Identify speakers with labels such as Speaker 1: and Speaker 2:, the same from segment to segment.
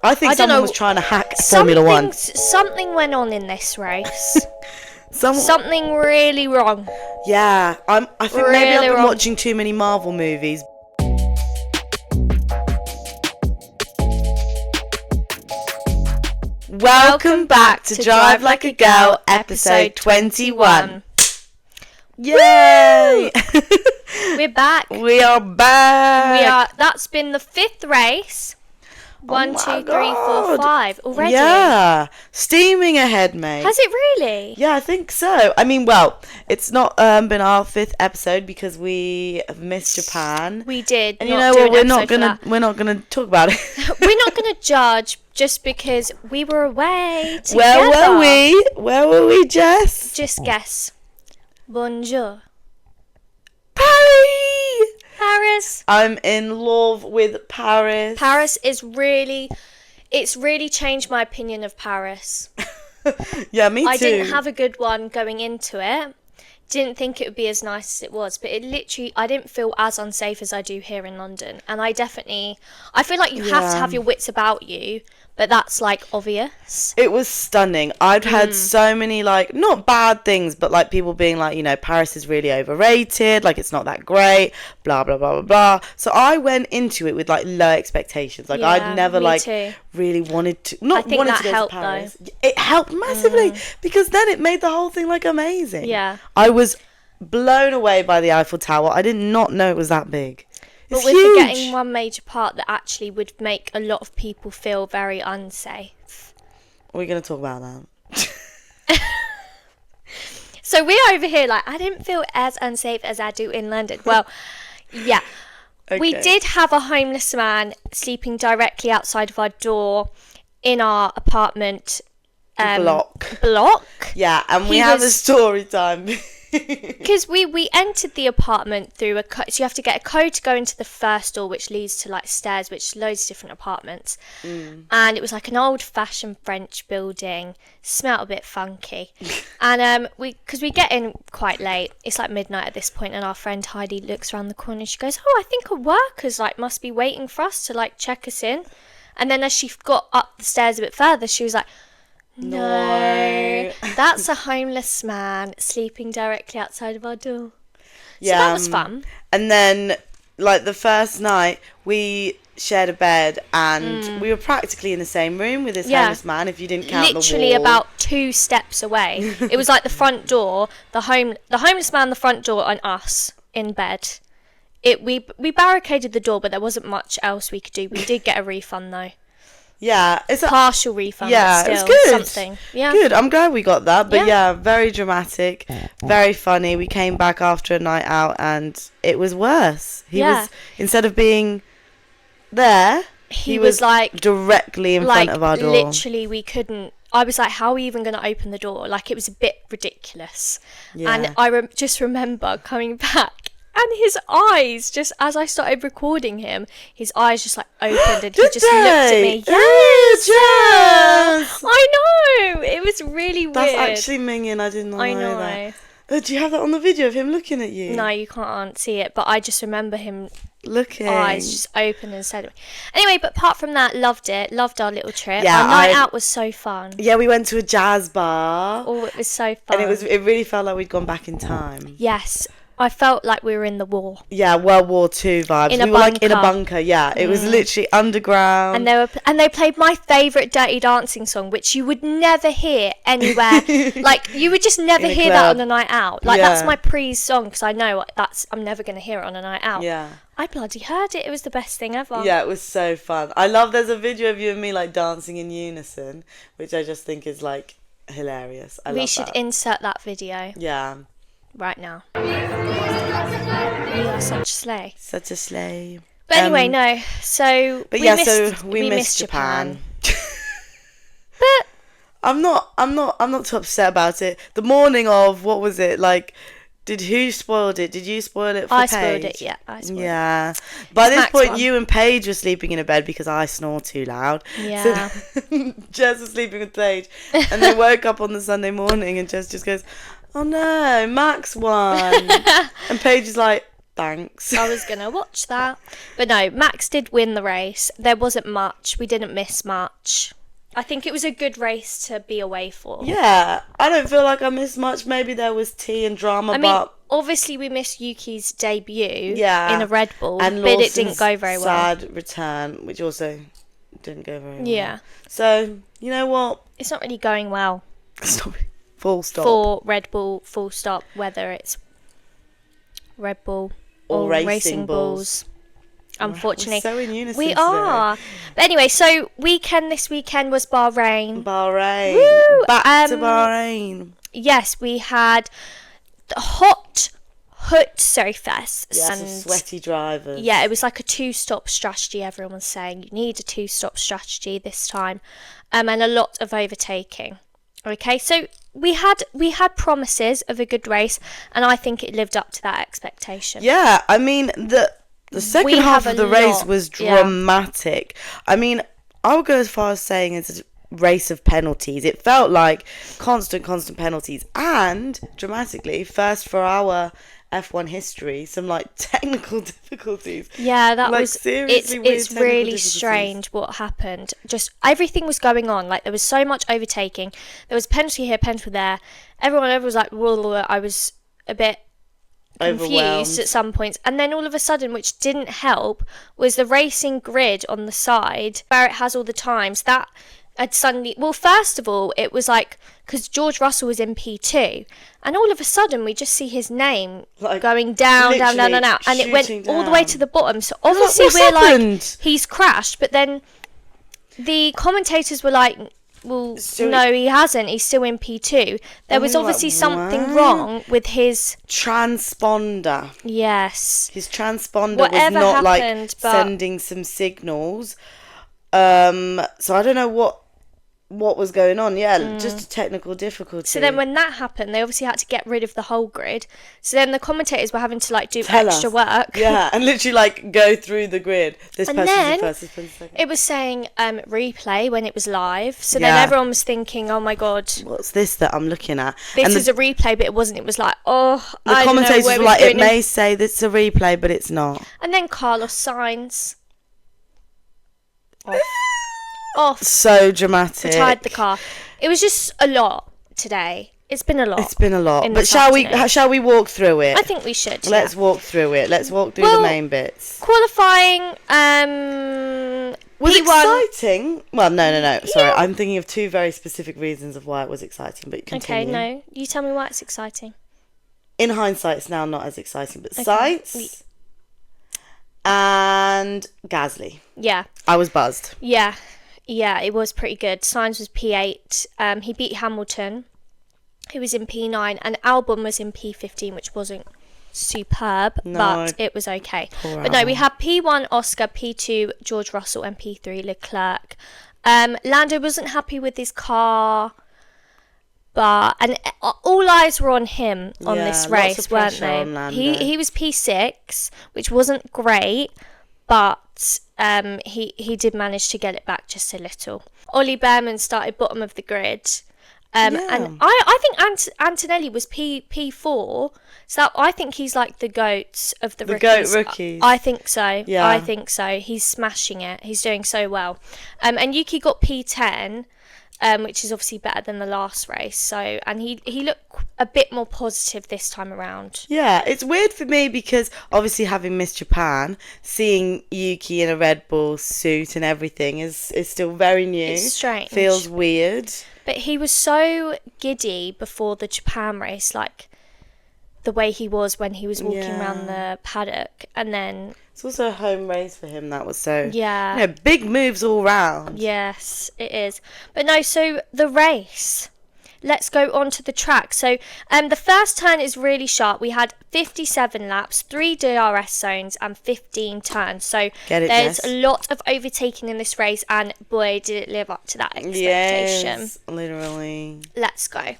Speaker 1: I think someone was trying to hack Formula One.
Speaker 2: Something went on in this race. Something really wrong.
Speaker 1: Yeah, I think really maybe I've been watching too many Marvel movies. Welcome back to Drive Like a Girl, episode 21. Yay!
Speaker 2: We're back.
Speaker 1: We are back.
Speaker 2: That's been the 5th race. 1, 2, 3, 4, 5 already.
Speaker 1: Yeah, steaming ahead, mate.
Speaker 2: Has it really?
Speaker 1: Yeah, I think so. I mean, well, it's not been our 5th episode because we have missed Japan.
Speaker 2: We did.
Speaker 1: And you know what? We're not gonna talk about it.
Speaker 2: We're not gonna judge just because we were away together.
Speaker 1: Where were we, Jess?
Speaker 2: Just guess. Bonjour. Paris.
Speaker 1: I'm in love with Paris.
Speaker 2: Paris is it's really changed my opinion of Paris.
Speaker 1: Yeah, me too.
Speaker 2: I didn't have a good one going into it. Didn't think it would be as nice as it was, but I didn't feel as unsafe as I do here in London. And I feel like you have to have your wits about you, but that's like obvious.
Speaker 1: It was stunning. I'd had so many like, not bad things, but like people being like, you know, Paris is really overrated, like it's not that great, blah, blah, blah, blah, blah. So I went into it with like low expectations. Like I'd never really wanted to, not wanted to go to Paris. Though. It helped massively because then it made the whole thing like amazing.
Speaker 2: Yeah.
Speaker 1: I was blown away by the Eiffel Tower. I did not know it was that big.
Speaker 2: But we're forgetting one major part that actually would make a lot of people feel very unsafe.
Speaker 1: We're going to talk about that.
Speaker 2: So we're over here like, I didn't feel as unsafe as I do in London. Well, yeah. Okay. We did have a homeless man sleeping directly outside of our door in our apartment
Speaker 1: block. Yeah, and we have a story time.
Speaker 2: Because we entered the apartment through so you have to get a code to go into the first door, which leads to like stairs, which loads of different apartments. And it was like an old-fashioned French building, smelled a bit funky. And because we get in quite late, it's like midnight at this point, and our friend Heidi looks around the corner and she goes, "Oh, I think a worker's like must be waiting for us to like check us in." And then as she got up the stairs a bit further, she was like, No, that's a homeless man sleeping directly outside of our door. Yeah, so that was fun.
Speaker 1: And then, like, the first night, we shared a bed and we were practically in the same room with this homeless man, if you didn't count the wall.
Speaker 2: Literally about 2 steps away. It was like the front door, the homeless man, the front door, and us in bed. We barricaded the door, but there wasn't much else we could do. We did get a refund, though.
Speaker 1: Yeah, it's a
Speaker 2: partial refund.
Speaker 1: Yeah,
Speaker 2: still,
Speaker 1: it's good.
Speaker 2: Something. Yeah,
Speaker 1: good. I'm glad we got that. But yeah, very dramatic, very funny. We came back after a night out, and it was worse. He was, instead of being there, he was like directly in front of our door.
Speaker 2: Literally, we couldn't. I was like, "How are we even going to open the door?" Like it was a bit ridiculous. Yeah. And I just remember coming back. And his eyes, just as I started recording him, his eyes just like opened and he just looked at me. Yes! I know! It was really weird.
Speaker 1: That's actually minging, I didn't know that. Do you have that on the video of him looking at you?
Speaker 2: No, you can't see it, but I just remember him
Speaker 1: looking.
Speaker 2: Eyes just open and said. Anyway, but apart from that, loved it. Loved our little trip. Yeah, our night out was so fun.
Speaker 1: Yeah, we went to a jazz bar.
Speaker 2: Oh, it was so fun.
Speaker 1: And it really felt like we'd gone back in time.
Speaker 2: Yes. I felt like we were in the war.
Speaker 1: Yeah, World War II vibes. We were like in a bunker. Yeah, it was literally underground.
Speaker 2: And they played my favourite Dirty Dancing song, which you would never hear anywhere. Like you would just never hear that on a night out. Like that's my Pre's song because I know I'm never going to hear it on a night out.
Speaker 1: Yeah.
Speaker 2: I bloody heard it. It was the best thing ever.
Speaker 1: Yeah, it was so fun. I love. There's a video of you and me like dancing in unison, which I just think is like hilarious.
Speaker 2: We should insert that video.
Speaker 1: Yeah.
Speaker 2: Right now. We are such a sleigh.
Speaker 1: Such a sleigh.
Speaker 2: But anyway, no. So
Speaker 1: we missed Japan.
Speaker 2: But
Speaker 1: I'm not too upset about it. The morning of, what was it? Like, who spoiled it? Did you spoil it for Paige?
Speaker 2: I spoiled it, yeah. I spoiled it.
Speaker 1: By this point, you and Paige were sleeping in a bed because I snore too loud.
Speaker 2: Yeah.
Speaker 1: So Jess was sleeping with Paige. And they woke up on the Sunday morning and Jess just goes, "Oh no, Max won." And Paige is like, Thanks.
Speaker 2: I was going to watch that. But no, Max did win the race. There wasn't much. We didn't miss much. I think it was a good race to be away for.
Speaker 1: Yeah, I don't feel like I missed much. Maybe there was tea and drama,
Speaker 2: I mean,
Speaker 1: but
Speaker 2: obviously we missed Yuki's debut
Speaker 1: yeah,
Speaker 2: in a Red Bull,
Speaker 1: and
Speaker 2: but it didn't
Speaker 1: Lawson's
Speaker 2: go very well.
Speaker 1: sad return, which also didn't go very well.
Speaker 2: Yeah.
Speaker 1: So, you know what?
Speaker 2: It's not really going well
Speaker 1: Stop. Full stop.
Speaker 2: for Red Bull, full stop, whether it's Red Bull or Racing Bulls. Unfortunately.
Speaker 1: We're so in unison
Speaker 2: We
Speaker 1: today.
Speaker 2: are. But anyway, so this weekend was Bahrain.
Speaker 1: Bahrain.
Speaker 2: Woo!
Speaker 1: Back to Bahrain.
Speaker 2: Yes, we had the hot surface.
Speaker 1: Yes,
Speaker 2: and
Speaker 1: sweaty drivers.
Speaker 2: yeah, it was like a 2-stop strategy. Everyone was saying you need a 2-stop strategy this time, and a lot of overtaking. Okay, so we had promises of a good race, and I think it lived up to that expectation.
Speaker 1: Yeah, I mean the second half of the race was dramatic. I mean, I would go as far as saying it's a race of penalties. It felt like constant penalties, and dramatically, first for our F1 history, some like technical difficulties.
Speaker 2: Yeah, that
Speaker 1: like,
Speaker 2: was
Speaker 1: seriously
Speaker 2: it's
Speaker 1: weird
Speaker 2: really
Speaker 1: technical
Speaker 2: strange what happened. Just everything was going on. Like there was so much overtaking. There was penalty here, penalty there. Everyone was like, whoa. I was a bit confused at some points, and then all of a sudden, which didn't help, was the racing grid on the side where it has all the times that had suddenly, well, first of all, it was like because George Russell was in P2, and all of a sudden we just see his name
Speaker 1: like,
Speaker 2: going down, and it went all the way to the bottom. So obviously we're like, he's crashed, but then the commentators were like, well, no, he hasn't. He's still in P2. There was obviously something wrong with his
Speaker 1: transponder.
Speaker 2: Yes.
Speaker 1: His transponder
Speaker 2: Whatever
Speaker 1: was not
Speaker 2: happened,
Speaker 1: like sending some signals. So I don't know what was going on. Yeah, just a technical difficulty.
Speaker 2: So then when that happened, they obviously had to get rid of the whole grid. So then the commentators were having to like do extra work.
Speaker 1: Yeah, and literally like go through the grid. This
Speaker 2: and
Speaker 1: person's
Speaker 2: then
Speaker 1: the first, this person's second.
Speaker 2: It was saying replay when it was live. So then everyone was thinking, oh my God.
Speaker 1: What's this that I'm looking at?
Speaker 2: This is a replay, but it wasn't. It was like, oh,
Speaker 1: the commentators were like, it may say this is a replay, but it's not.
Speaker 2: And then Carlos Sainz. Off.
Speaker 1: So dramatic.
Speaker 2: Retired the car. It was just a lot today. It's been a lot.
Speaker 1: It's been a lot. But shall we walk through it?
Speaker 2: I think we should.
Speaker 1: Let's walk through it. Let's walk through the main bits.
Speaker 2: Qualifying
Speaker 1: was
Speaker 2: P1.
Speaker 1: exciting. Well, no. Sorry, I'm thinking of two very specific reasons of why it was exciting, but continue.
Speaker 2: Okay, no. You tell me why it's exciting.
Speaker 1: In hindsight, it's now not as exciting, but Sainz and Gasly.
Speaker 2: Yeah.
Speaker 1: I was buzzed.
Speaker 2: Yeah, it was pretty good. Sainz was P8. He beat Hamilton, who was in P9, and Albon was in P15, which wasn't superb, but it was okay. But no, we had P1 Oscar, P2 George Russell, and P3 Leclerc. Lando wasn't happy with his car, and all eyes were on him on this race, weren't they? He was P6, which wasn't great, but he did manage to get it back just a little. Ollie Behrman started bottom of the grid. And I think Antonelli was P4, so I think he's like the GOAT of the rookies.
Speaker 1: GOAT rookies.
Speaker 2: I think so.
Speaker 1: Yeah.
Speaker 2: I think so. He's smashing it. He's doing so well. And Yuki got P10, which is obviously better than the last race. So, and he looked a bit more positive this time around.
Speaker 1: Yeah, it's weird for me because obviously having missed Japan, seeing Yuki in a Red Bull suit and everything is still very new.
Speaker 2: It's strange.
Speaker 1: Feels weird.
Speaker 2: But he was so giddy before the Japan race, like the way he was when he was walking around the paddock, and then
Speaker 1: it's also a home race for him. That was so big moves all round.
Speaker 2: Yes, it is. But no, so the race. Let's go on to the track. So the first turn is really sharp. We had 57 laps, 3 DRS zones, and 15 turns. So there's a lot of overtaking in this race, and boy, did it live up to that expectation.
Speaker 1: Yes, literally.
Speaker 2: Let's go.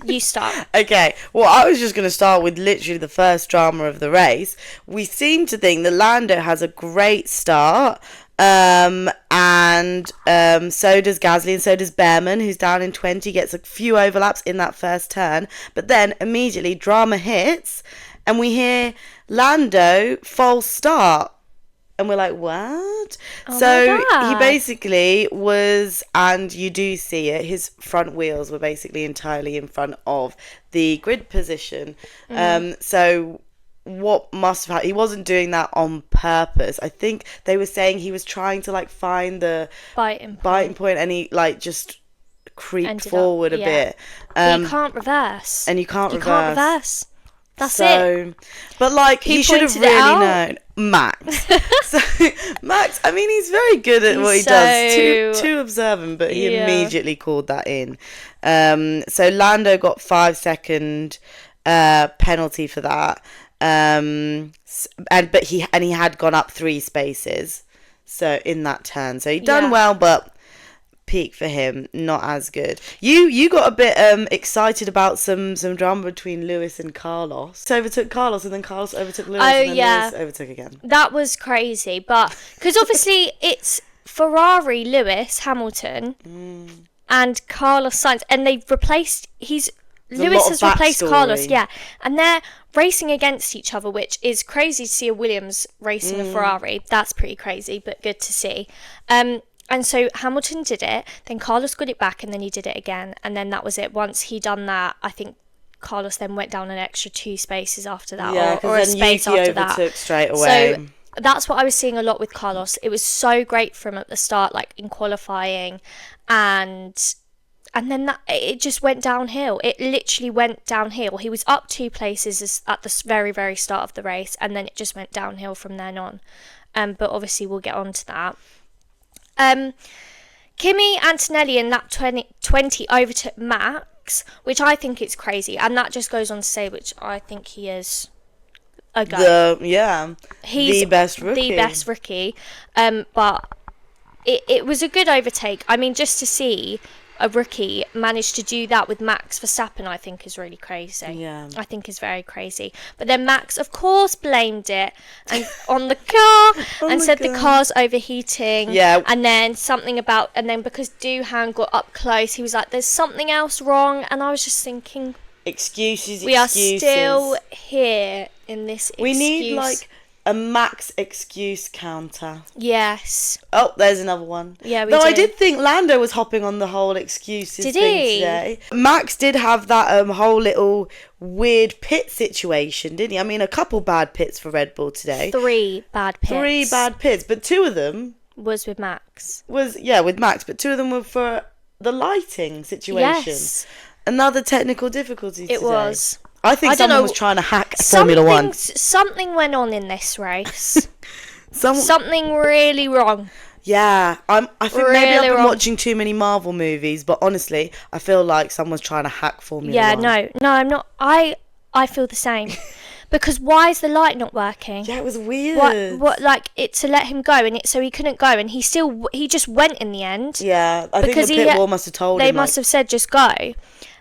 Speaker 2: You start.
Speaker 1: Okay, well, I was just going to start with literally the first drama of the race. We seem to think that Lando has a great start. And so does Gasly, and so does Behrman, who's down in 20, gets a few overlaps in that first turn, but then immediately drama hits and we hear Lando false start. And we're like, what?
Speaker 2: Oh
Speaker 1: So
Speaker 2: my God.
Speaker 1: he basically was, and you do see it, his front wheels were basically entirely in front of the grid position. So what must have happened, he wasn't doing that on purpose. I think they were saying he was trying to like find the biting point, and he like just creeped forward a bit.
Speaker 2: But you can't reverse.
Speaker 1: And you can't reverse.
Speaker 2: That's it.
Speaker 1: But like he should have
Speaker 2: pointed it
Speaker 1: really
Speaker 2: out.
Speaker 1: known. Max. So Max, I mean, he's very good at what he does. Too observant, but he immediately called that in. So Lando got 5-second penalty for that. But he had gone up 3 spaces. So in that turn, so he done well, but peak for him, not as good. You got a bit excited about some drama between Lewis and Carlos. Overtook Carlos, and then Carlos overtook Lewis, and then Lewis overtook again.
Speaker 2: That was crazy, but because obviously it's Ferrari, Lewis Hamilton, and Carlos Sainz, and they've replaced. Lewis has replaced Carlos, and they're racing against each other, which is crazy to see a Williams racing a Ferrari. That's pretty crazy, but good to see. And so Hamilton did it, then Carlos got it back, and then he did it again, and then that was it. Once he done that, I think Carlos then went down an extra 2 spaces after that, or a space after that.
Speaker 1: Overtook straight away.
Speaker 2: So that's what I was seeing a lot with Carlos. It was so great for him at the start, like in qualifying, and then it just went downhill. It literally went downhill. He was up 2 places at the very, very start of the race, and then it just went downhill from then on. But obviously we'll get on to that. Kimi Antonelli in lap 20 overtook Max, which I think is crazy, and that just goes on to say, which I think he is a go. He's
Speaker 1: the best rookie.
Speaker 2: The best rookie. But it was a good overtake. I mean, just to see a rookie manage to do that with Max Verstappen, I think is really crazy.
Speaker 1: Yeah.
Speaker 2: I think is very crazy. But then Max, of course, blamed it and on the car and said the car's overheating.
Speaker 1: Yeah.
Speaker 2: And then because Doohan got up close, he was like, there's something else wrong. And I was just thinking,
Speaker 1: excuses.
Speaker 2: We are still here in this excuse.
Speaker 1: We need like a Max excuse counter.
Speaker 2: Yes.
Speaker 1: Oh, there's another one.
Speaker 2: Yeah, we
Speaker 1: Though
Speaker 2: do.
Speaker 1: I did think Lando was hopping on the whole excuses thing today. Max did have that whole little weird pit situation, didn't he? I mean, a couple bad pits for Red Bull today.
Speaker 2: 3 bad pits.
Speaker 1: 3 bad pits, but 2 of them
Speaker 2: was with Max.
Speaker 1: With Max, but 2 of them were for the lighting situation.
Speaker 2: Yes.
Speaker 1: Another technical difficulty today.
Speaker 2: It was.
Speaker 1: I think someone was trying to hack Formula 1.
Speaker 2: Something went on in this race. Something really wrong.
Speaker 1: Yeah, I think really maybe I've been watching too many Marvel movies, but honestly, I feel like someone's trying to hack Formula 1.
Speaker 2: Yeah, no, I'm not. I feel the same. Because why is the light not working?
Speaker 1: Yeah, it was weird.
Speaker 2: What like it to let him go, and so he couldn't go, and he just went in the end.
Speaker 1: Yeah, I think the pit wall must have told him.
Speaker 2: They must have said just go.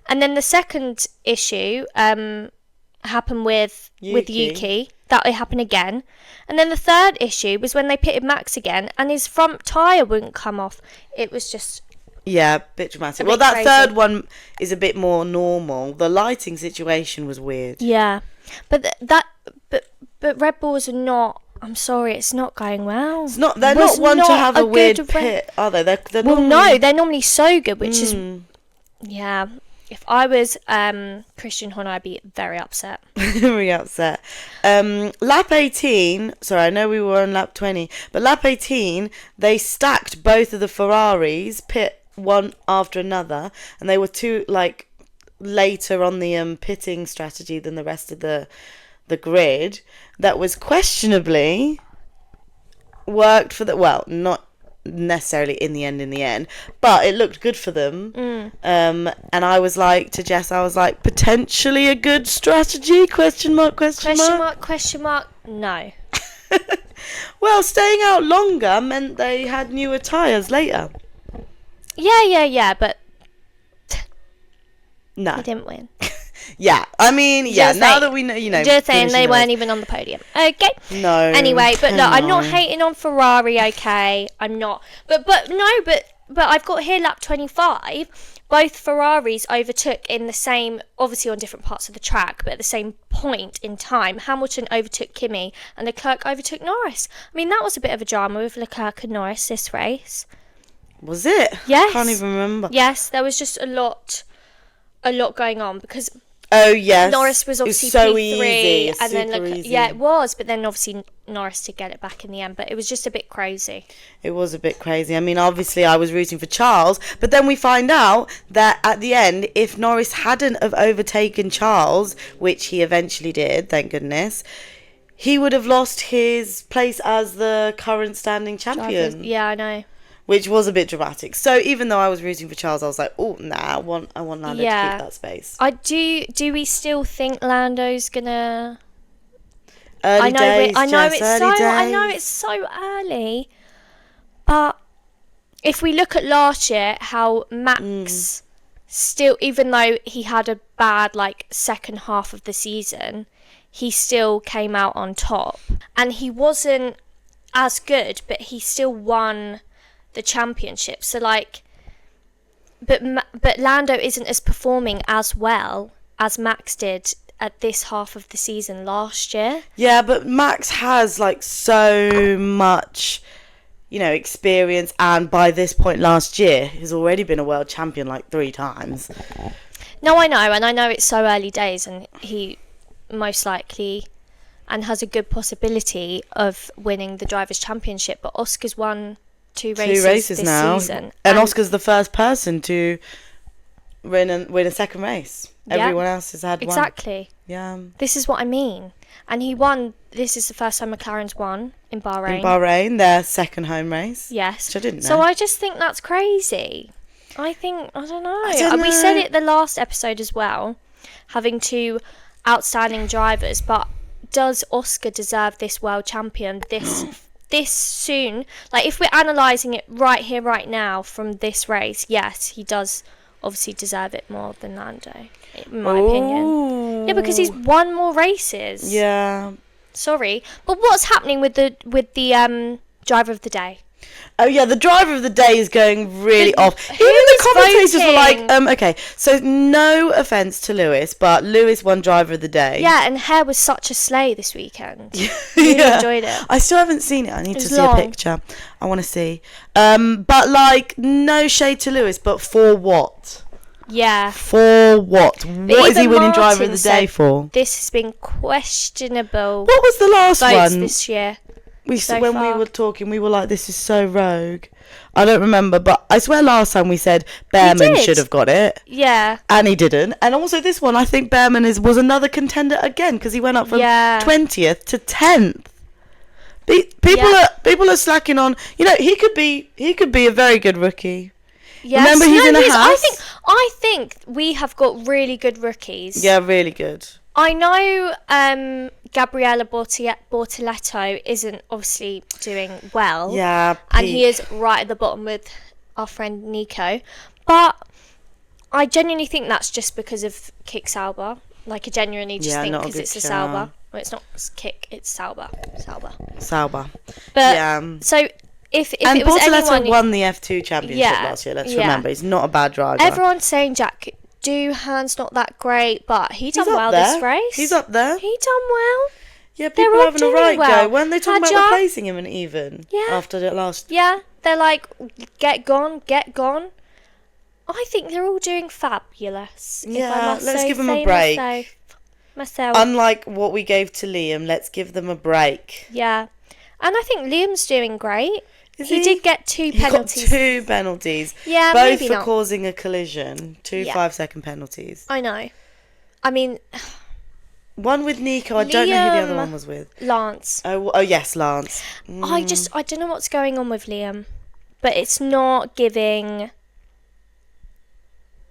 Speaker 2: And then the second issue happened with Yuki. That would happen again. And then the third issue was when they pitted Max again, and his front tyre wouldn't come off. It was just...
Speaker 1: Yeah, a bit dramatic. Well, that third one is a bit more normal. The lighting situation was weird.
Speaker 2: Yeah. But but Red Bulls are not... I'm sorry, it's not going well.
Speaker 1: It's not. They're not one to have a weird pit, are they? They're
Speaker 2: well, no, they're normally so good, which is... Yeah. If I was Christian Horner, I'd be very upset.
Speaker 1: Very upset. Lap 18, sorry, I know we were on lap 20, but lap 18, they stacked both of the Ferraris, pit one after another, and they were later on the pitting strategy than the rest of the grid. That was questionably worked for not necessarily in the end, but it looked good for them. And I was like to Jess, potentially a good strategy, question mark.
Speaker 2: No.
Speaker 1: Well, staying out longer meant they had newer tyres later.
Speaker 2: Yeah, but
Speaker 1: no,
Speaker 2: they didn't win.
Speaker 1: Yeah, I mean,
Speaker 2: just
Speaker 1: now that we know,
Speaker 2: just saying they weren't even on the podium. Okay.
Speaker 1: No.
Speaker 2: Anyway, but look, I'm not hating on Ferrari. Okay, I'm not. But but I've got here lap 25. Both Ferraris overtook in the same, obviously on different parts of the track, but at the same point in time. Hamilton overtook Kimi and Leclerc overtook Norris. I mean, that was a bit of a drama with Leclerc and Norris this race.
Speaker 1: Was it?
Speaker 2: Yes.
Speaker 1: I can't even remember.
Speaker 2: Yes, there was just a lot going on because
Speaker 1: Oh yes,
Speaker 2: Norris was obviously
Speaker 1: so
Speaker 2: P3,
Speaker 1: easy. It's
Speaker 2: and then
Speaker 1: super easy.
Speaker 2: yeah, it was. But then obviously Norris did get it back in the end. But it was just a bit crazy.
Speaker 1: It was a bit crazy. I mean, obviously I was rooting for Charles, but then we find out that at the end, if Norris hadn't have overtaken Charles, which he eventually did, thank goodness, he would have lost his place as the current standing champion.
Speaker 2: Yeah, I know.
Speaker 1: Which was a bit dramatic. So even though I was rooting for Charles, I was like, oh, nah, I want Lando to keep that space.
Speaker 2: Do we still think Lando's gonna?
Speaker 1: Early days,
Speaker 2: I know
Speaker 1: Jess,
Speaker 2: it's so early, but if we look at last year, how Max still, even though he had a bad second half of the season, he still came out on top, and he wasn't as good, but he still won the championship. So but Lando isn't as performing as well as Max did at this half of the season last year.
Speaker 1: Yeah, but Max has so much, experience, and by this point last year, he's already been a world champion 3 times.
Speaker 2: No, I know, and I know it's so early days, and he most likely and has a good possibility of winning the Drivers' Championship, but Oscar's won two races this
Speaker 1: now
Speaker 2: season,
Speaker 1: and Oscar's the first person to win a second race. Everyone else has had one.
Speaker 2: Exactly.
Speaker 1: Yeah,
Speaker 2: this is what I mean. And he won. This is the first time McLaren's won in
Speaker 1: Bahrain, their second home race.
Speaker 2: Yes,
Speaker 1: which I didn't know.
Speaker 2: So I just think that's crazy. I don't know. We said it the last episode as well, having 2 outstanding drivers, but does Oscar deserve this world champion this soon? If we're analysing it right here, right now from this race, yes, he does obviously deserve it more than Lando, in my opinion. Yeah, because he's won more races.
Speaker 1: Yeah.
Speaker 2: Sorry, but what's happening with the driver of the day?
Speaker 1: Oh yeah, the driver of the day is going really off. Even the commentators were like, okay, so no offence to Lewis, but Lewis won driver of the day.
Speaker 2: Yeah, and Hare was such a slay this weekend. Really enjoyed it.
Speaker 1: I still haven't seen it. I need to see a picture. I want to see. But no shade to Lewis, but for what?
Speaker 2: Yeah.
Speaker 1: For what? What is he winning driver of the day for?
Speaker 2: This has been questionable.
Speaker 1: What was the last one
Speaker 2: this year?
Speaker 1: We were talking, we were like, this is so rogue. I don't remember, but I swear last time we said Behrman should have got it.
Speaker 2: Yeah.
Speaker 1: And he didn't. And also this one, I think Behrman was another contender again, because he went up from 20th to 10th. People are slacking on. He could be a very good rookie. Yes. Remember, he's in a house.
Speaker 2: I think we have got really good rookies.
Speaker 1: Yeah, really good.
Speaker 2: I know Gabriele Bortoletto isn't obviously doing well.
Speaker 1: Yeah.
Speaker 2: And he is right at the bottom with our friend Nico. But I genuinely think that's just because of Kick Sauber. I genuinely just think because it's a Sauber. Well, it's not Kick, it's Sauber.
Speaker 1: Sauber.
Speaker 2: But, so if
Speaker 1: and
Speaker 2: it was
Speaker 1: Bortoletto
Speaker 2: anyone...
Speaker 1: won the F2 championship last year, let's remember. He's not a bad driver.
Speaker 2: Everyone's saying Jack Doohan's not that great, but he's done well this race.
Speaker 1: He's up there.
Speaker 2: He done well.
Speaker 1: Yeah, people are having a right go. Weren't they talking about replacing him after the last...
Speaker 2: Yeah, they're like, get gone. I think they're all doing fabulous.
Speaker 1: Yeah, let's give them a break.
Speaker 2: Myself.
Speaker 1: Unlike what we gave to Liam, let's give them a break.
Speaker 2: Yeah. And I think Liam's doing great. He did get 2 penalties.
Speaker 1: He got 2 penalties.
Speaker 2: Yeah,
Speaker 1: both
Speaker 2: maybe
Speaker 1: for
Speaker 2: not.
Speaker 1: causing a collision. 2 5-second penalties.
Speaker 2: I know. I mean...
Speaker 1: One with Nico. I don't know who the other one was with.
Speaker 2: Lance.
Speaker 1: Oh yes, Lance.
Speaker 2: I don't know what's going on with Liam. But it's not giving...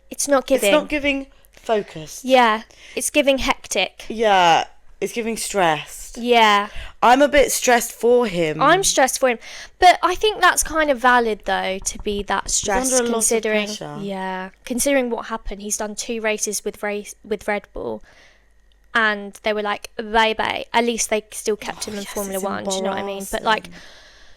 Speaker 2: It's not giving
Speaker 1: focus.
Speaker 2: Yeah. It's giving hectic.
Speaker 1: Yeah. It's giving stressed.
Speaker 2: Yeah.
Speaker 1: I'm a bit stressed for him.
Speaker 2: I'm stressed for him. But I think that's kind of valid, though, to be that stressed.
Speaker 1: He's under a
Speaker 2: considering,
Speaker 1: lot of pressure.
Speaker 2: Yeah. Considering what happened, he's done 2 races with Red Bull. And they were like, bye-bye. At least they still kept him in Formula 1, do you know what I mean? But,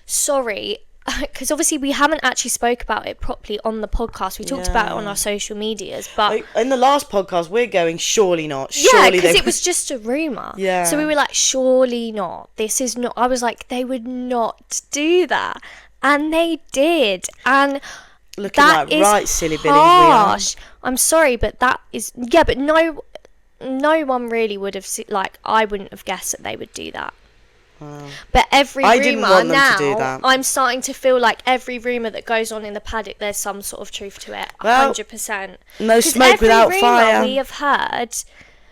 Speaker 2: sorry, because obviously we haven't actually spoke about it properly on the podcast. We talked about it on our social medias, but
Speaker 1: in the last podcast we're going surely not.
Speaker 2: Yeah,
Speaker 1: Surely
Speaker 2: because it was just a rumour.
Speaker 1: Yeah.
Speaker 2: So we were like, surely not. This is not. I was like, they would not do that, and they did. And
Speaker 1: looking
Speaker 2: that
Speaker 1: like
Speaker 2: is
Speaker 1: right silly billies
Speaker 2: harsh. I'm sorry, but that is but no one really would have like, I wouldn't have guessed that they would do that.
Speaker 1: Wow.
Speaker 2: But every
Speaker 1: I didn't
Speaker 2: rumour
Speaker 1: want them
Speaker 2: now,
Speaker 1: to do that.
Speaker 2: I'm starting to feel like every rumour that goes on in the paddock, there's some sort of truth to it.
Speaker 1: Well,
Speaker 2: 100%.
Speaker 1: No smoke without
Speaker 2: every
Speaker 1: fire.
Speaker 2: rumour we have heard,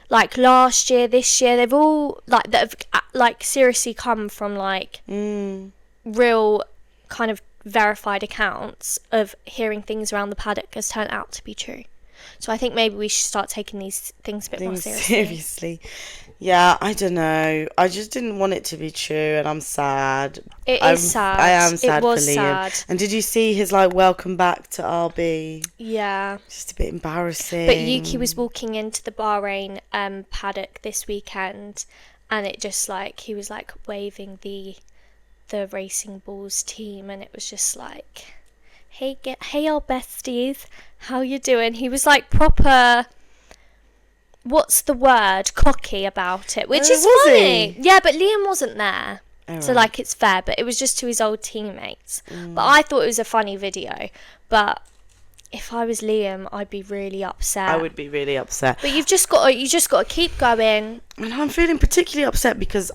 Speaker 2: like last year, this year, they've all like that have like seriously come from like real kind of verified accounts of hearing things around the paddock has turned out to be true. So I think maybe we should start taking these things a bit more seriously.
Speaker 1: Yeah, I don't know. I just didn't want it to be true, and I'm sad.
Speaker 2: It is sad.
Speaker 1: I am sad
Speaker 2: it was
Speaker 1: for Liam.
Speaker 2: sad.
Speaker 1: And did you see his like welcome back to RB?
Speaker 2: Yeah.
Speaker 1: Just a bit embarrassing.
Speaker 2: But Yuki was walking into the Bahrain paddock this weekend, and it just like he was like waving the Racing Bulls team, and it was just like, hey y'all besties, how you doing? He was like proper, what's the word, cocky about it, which is funny. Yeah, but Liam wasn't there. So like it's fair, but it was just to his old teammates. But I thought it was a funny video. But if I was Liam, I'd be really upset.
Speaker 1: I would be really upset.
Speaker 2: But you just got to keep going.
Speaker 1: And I'm feeling particularly upset because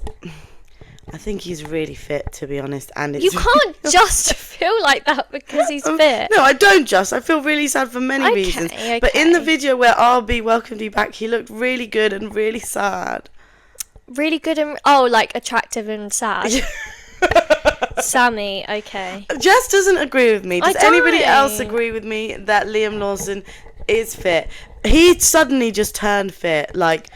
Speaker 1: I think he's really fit, to be honest. And it's
Speaker 2: You can't just feel like that because he's fit.
Speaker 1: No, I don't just. I feel really sad for many reasons. But in the video where RB welcomed you back, he looked really good and really sad.
Speaker 2: Really good and like attractive and sad. Sammy, okay.
Speaker 1: Jess doesn't agree with me. Does
Speaker 2: I don't.
Speaker 1: anybody else agree with me that Liam Lawson is fit? He suddenly just turned fit. Like,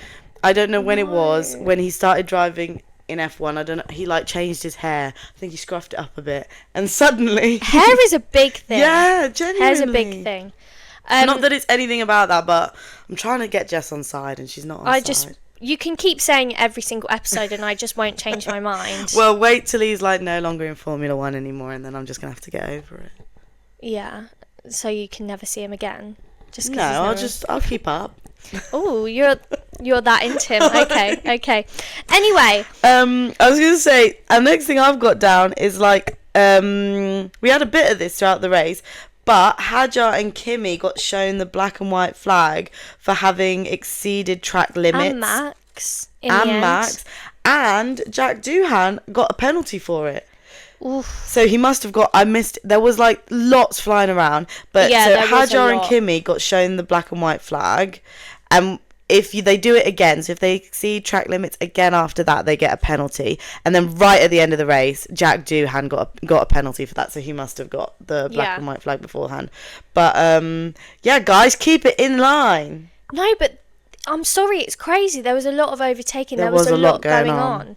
Speaker 1: I don't know when it was, when he started driving in F1. I don't know. He like changed his hair. I think he scruffed it up a bit. And suddenly...
Speaker 2: Hair is a big thing.
Speaker 1: Yeah, genuinely.
Speaker 2: Hair's a big thing.
Speaker 1: Not that it's anything about that, but I'm trying to get Jess on side and she's not on side.
Speaker 2: You can keep saying every single episode and I just won't change my mind.
Speaker 1: Well, wait till he's like no longer in Formula 1 anymore and then I'm just going to have to get over it.
Speaker 2: Yeah. So you can never see him again?
Speaker 1: No, I'll keep up.
Speaker 2: Oh, you're that into him. Okay. Anyway.
Speaker 1: I was going to say, the next thing I've got down is like, we had a bit of this throughout the race, but Hadjar and Kimi got shown the black and white flag for having exceeded track limits.
Speaker 2: And Max.
Speaker 1: And Jack Doohan got a penalty for it.
Speaker 2: Oof.
Speaker 1: So he must have got... There was like lots flying around. But
Speaker 2: yeah,
Speaker 1: so Hadjar and Kimi got shown the black and white flag. And if they do it again, so if they exceed track limits again after that, they get a penalty. And then right at the end of the race, Jack Doohan got a penalty for that. So he must have got the black and white flag beforehand. But yeah, guys, keep it in line.
Speaker 2: No, but I'm sorry, it's crazy. There was a lot of overtaking. There was a lot going on.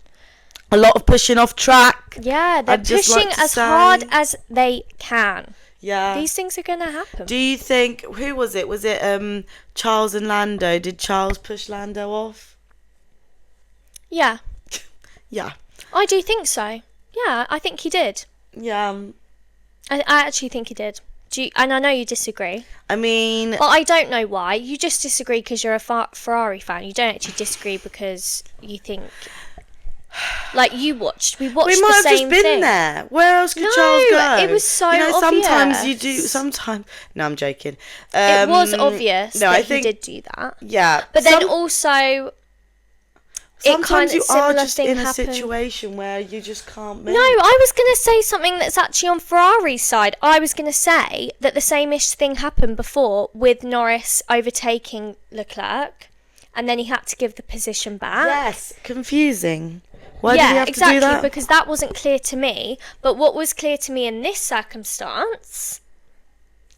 Speaker 1: A lot of pushing off track.
Speaker 2: Yeah, they're pushing as hard as they can.
Speaker 1: Yeah.
Speaker 2: These things are going to happen.
Speaker 1: Do you think... Who was it? Was it Charles and Lando? Did Charles push Lando off?
Speaker 2: Yeah.
Speaker 1: Yeah.
Speaker 2: I do think so. Yeah, I think he did.
Speaker 1: Yeah.
Speaker 2: I actually think he did. And I know you disagree.
Speaker 1: I mean...
Speaker 2: But I don't know why. You just disagree because you're a Ferrari fan. You don't actually disagree because you think... Like we watched the same thing.
Speaker 1: We might have just been there. Where else could Charles go?
Speaker 2: It was so obvious.
Speaker 1: Sometimes you do. Sometimes. No, I'm joking.
Speaker 2: It was obvious that he did do that.
Speaker 1: Yeah,
Speaker 2: but then also,
Speaker 1: sometimes you are just in a situation where you just can't move.
Speaker 2: No, I was going to say something that's actually on Ferrari's side. I was going to say that the same-ish thing happened before with Norris overtaking Leclerc, and then he had to give the position back.
Speaker 1: Yes, confusing. Why did he have to do that?
Speaker 2: Because that wasn't clear to me. But what was clear to me in this circumstance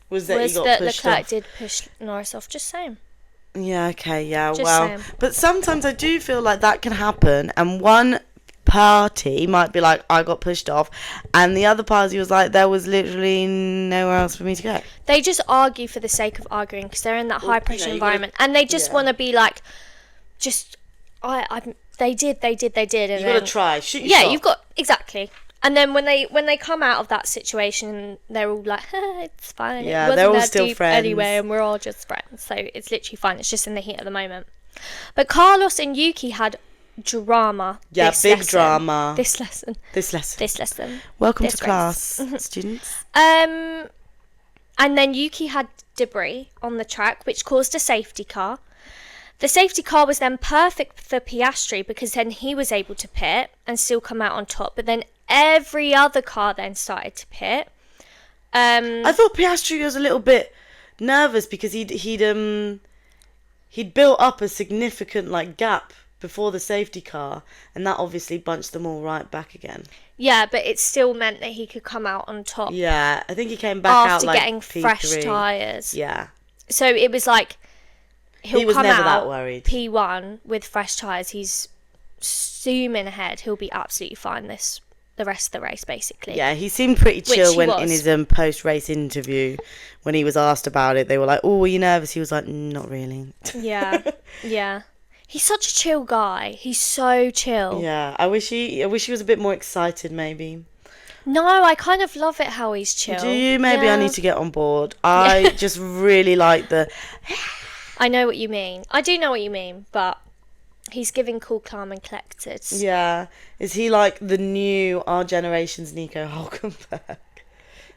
Speaker 1: was that
Speaker 2: Leclerc did push Norris off. Just saying.
Speaker 1: Yeah, okay, yeah,
Speaker 2: just
Speaker 1: well.
Speaker 2: saying.
Speaker 1: But sometimes I do feel like that can happen, and one party might be like, I got pushed off, and the other party was like, there was literally nowhere else for me to go.
Speaker 2: They just argue for the sake of arguing because they're in that high-pressure environment, and they just want to be like, They did. And
Speaker 1: you got to try. Shoot your shot.
Speaker 2: you've got... Exactly. And then when they come out of that situation, they're all like, it's fine.
Speaker 1: Yeah,
Speaker 2: it wasn't
Speaker 1: they're all
Speaker 2: that
Speaker 1: still
Speaker 2: deep
Speaker 1: friends.
Speaker 2: anyway, and we're all just friends. So it's literally fine. It's just in the heat of the moment. But Carlos and Yuki had drama.
Speaker 1: Yeah,
Speaker 2: this
Speaker 1: big
Speaker 2: lesson.
Speaker 1: drama.
Speaker 2: This lesson.
Speaker 1: This lesson. Welcome
Speaker 2: This
Speaker 1: to class, students.
Speaker 2: And then Yuki had debris on the track, which caused a safety car. The safety car was then perfect for Piastri because then he was able to pit and still come out on top. But then every other car then started to pit.
Speaker 1: I thought Piastri was a little bit nervous because he'd built up a significant gap before the safety car, and that obviously bunched them all right back again.
Speaker 2: Yeah, but it still meant that he could come out on top.
Speaker 1: Yeah, I think he came back out
Speaker 2: after getting
Speaker 1: P3.
Speaker 2: fresh tyres.
Speaker 1: Yeah.
Speaker 2: So it was like he was
Speaker 1: never
Speaker 2: out
Speaker 1: that worried.
Speaker 2: P1 with fresh tyres. He's zooming ahead. He'll be absolutely fine the rest of the race, basically.
Speaker 1: Yeah, he seemed pretty chill
Speaker 2: he
Speaker 1: when
Speaker 2: was.
Speaker 1: in his post-race interview when he was asked about it. They were like, "Oh, were you nervous?" He was like, "Not really."
Speaker 2: Yeah, yeah. He's such a chill guy. He's so chill.
Speaker 1: Yeah, I wish he was a bit more excited, maybe.
Speaker 2: No, I kind of love it how he's chill.
Speaker 1: Do you? Maybe
Speaker 2: Yeah.
Speaker 1: I need to get on board. I just really like the...
Speaker 2: I know what you mean. I do know what you mean, but he's giving cool, calm and collected.
Speaker 1: Yeah. Is he like the new, our generation's Nico Hulkenberg?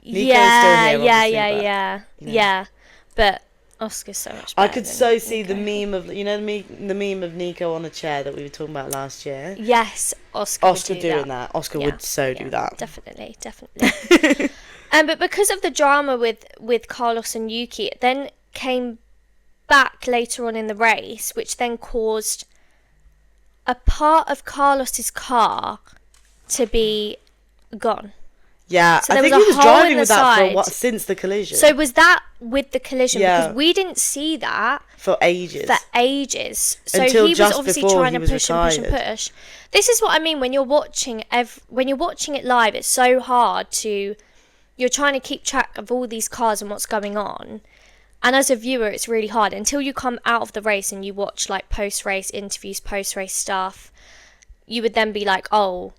Speaker 1: Nico's
Speaker 2: Yeah,
Speaker 1: still here,
Speaker 2: yeah,
Speaker 1: obviously,
Speaker 2: yeah,
Speaker 1: but,
Speaker 2: yeah.
Speaker 1: you know.
Speaker 2: Yeah. But Oscar's so much
Speaker 1: I
Speaker 2: better
Speaker 1: could
Speaker 2: than
Speaker 1: so see the
Speaker 2: Nico.
Speaker 1: meme of, the meme of Nico on a chair that we were talking about last year.
Speaker 2: Yes, Oscar would do
Speaker 1: doing that. Oscar
Speaker 2: Yeah,
Speaker 1: would so
Speaker 2: yeah,
Speaker 1: do that.
Speaker 2: Definitely. But because of the drama with Carlos and Yuki, it then came back later on in the race, which then caused a part of Carlos's car to be gone.
Speaker 1: Yeah,
Speaker 2: So
Speaker 1: I
Speaker 2: there
Speaker 1: think
Speaker 2: was a
Speaker 1: he was
Speaker 2: hole
Speaker 1: driving
Speaker 2: in
Speaker 1: with
Speaker 2: the
Speaker 1: that for
Speaker 2: side.
Speaker 1: what since the collision.
Speaker 2: So was that with the collision?
Speaker 1: Yeah.
Speaker 2: Because we didn't see that
Speaker 1: for ages.
Speaker 2: for ages. So
Speaker 1: Until
Speaker 2: he was
Speaker 1: just
Speaker 2: obviously
Speaker 1: before
Speaker 2: trying
Speaker 1: he
Speaker 2: to
Speaker 1: was
Speaker 2: push and push and
Speaker 1: retired.
Speaker 2: push. This is what I mean when you're watching it live. It's so hard to. You're trying to keep track of all these cars and what's going on. And as a viewer, it's really hard until you come out of the race and you watch post-race interviews, post-race stuff. You would then be like, oh,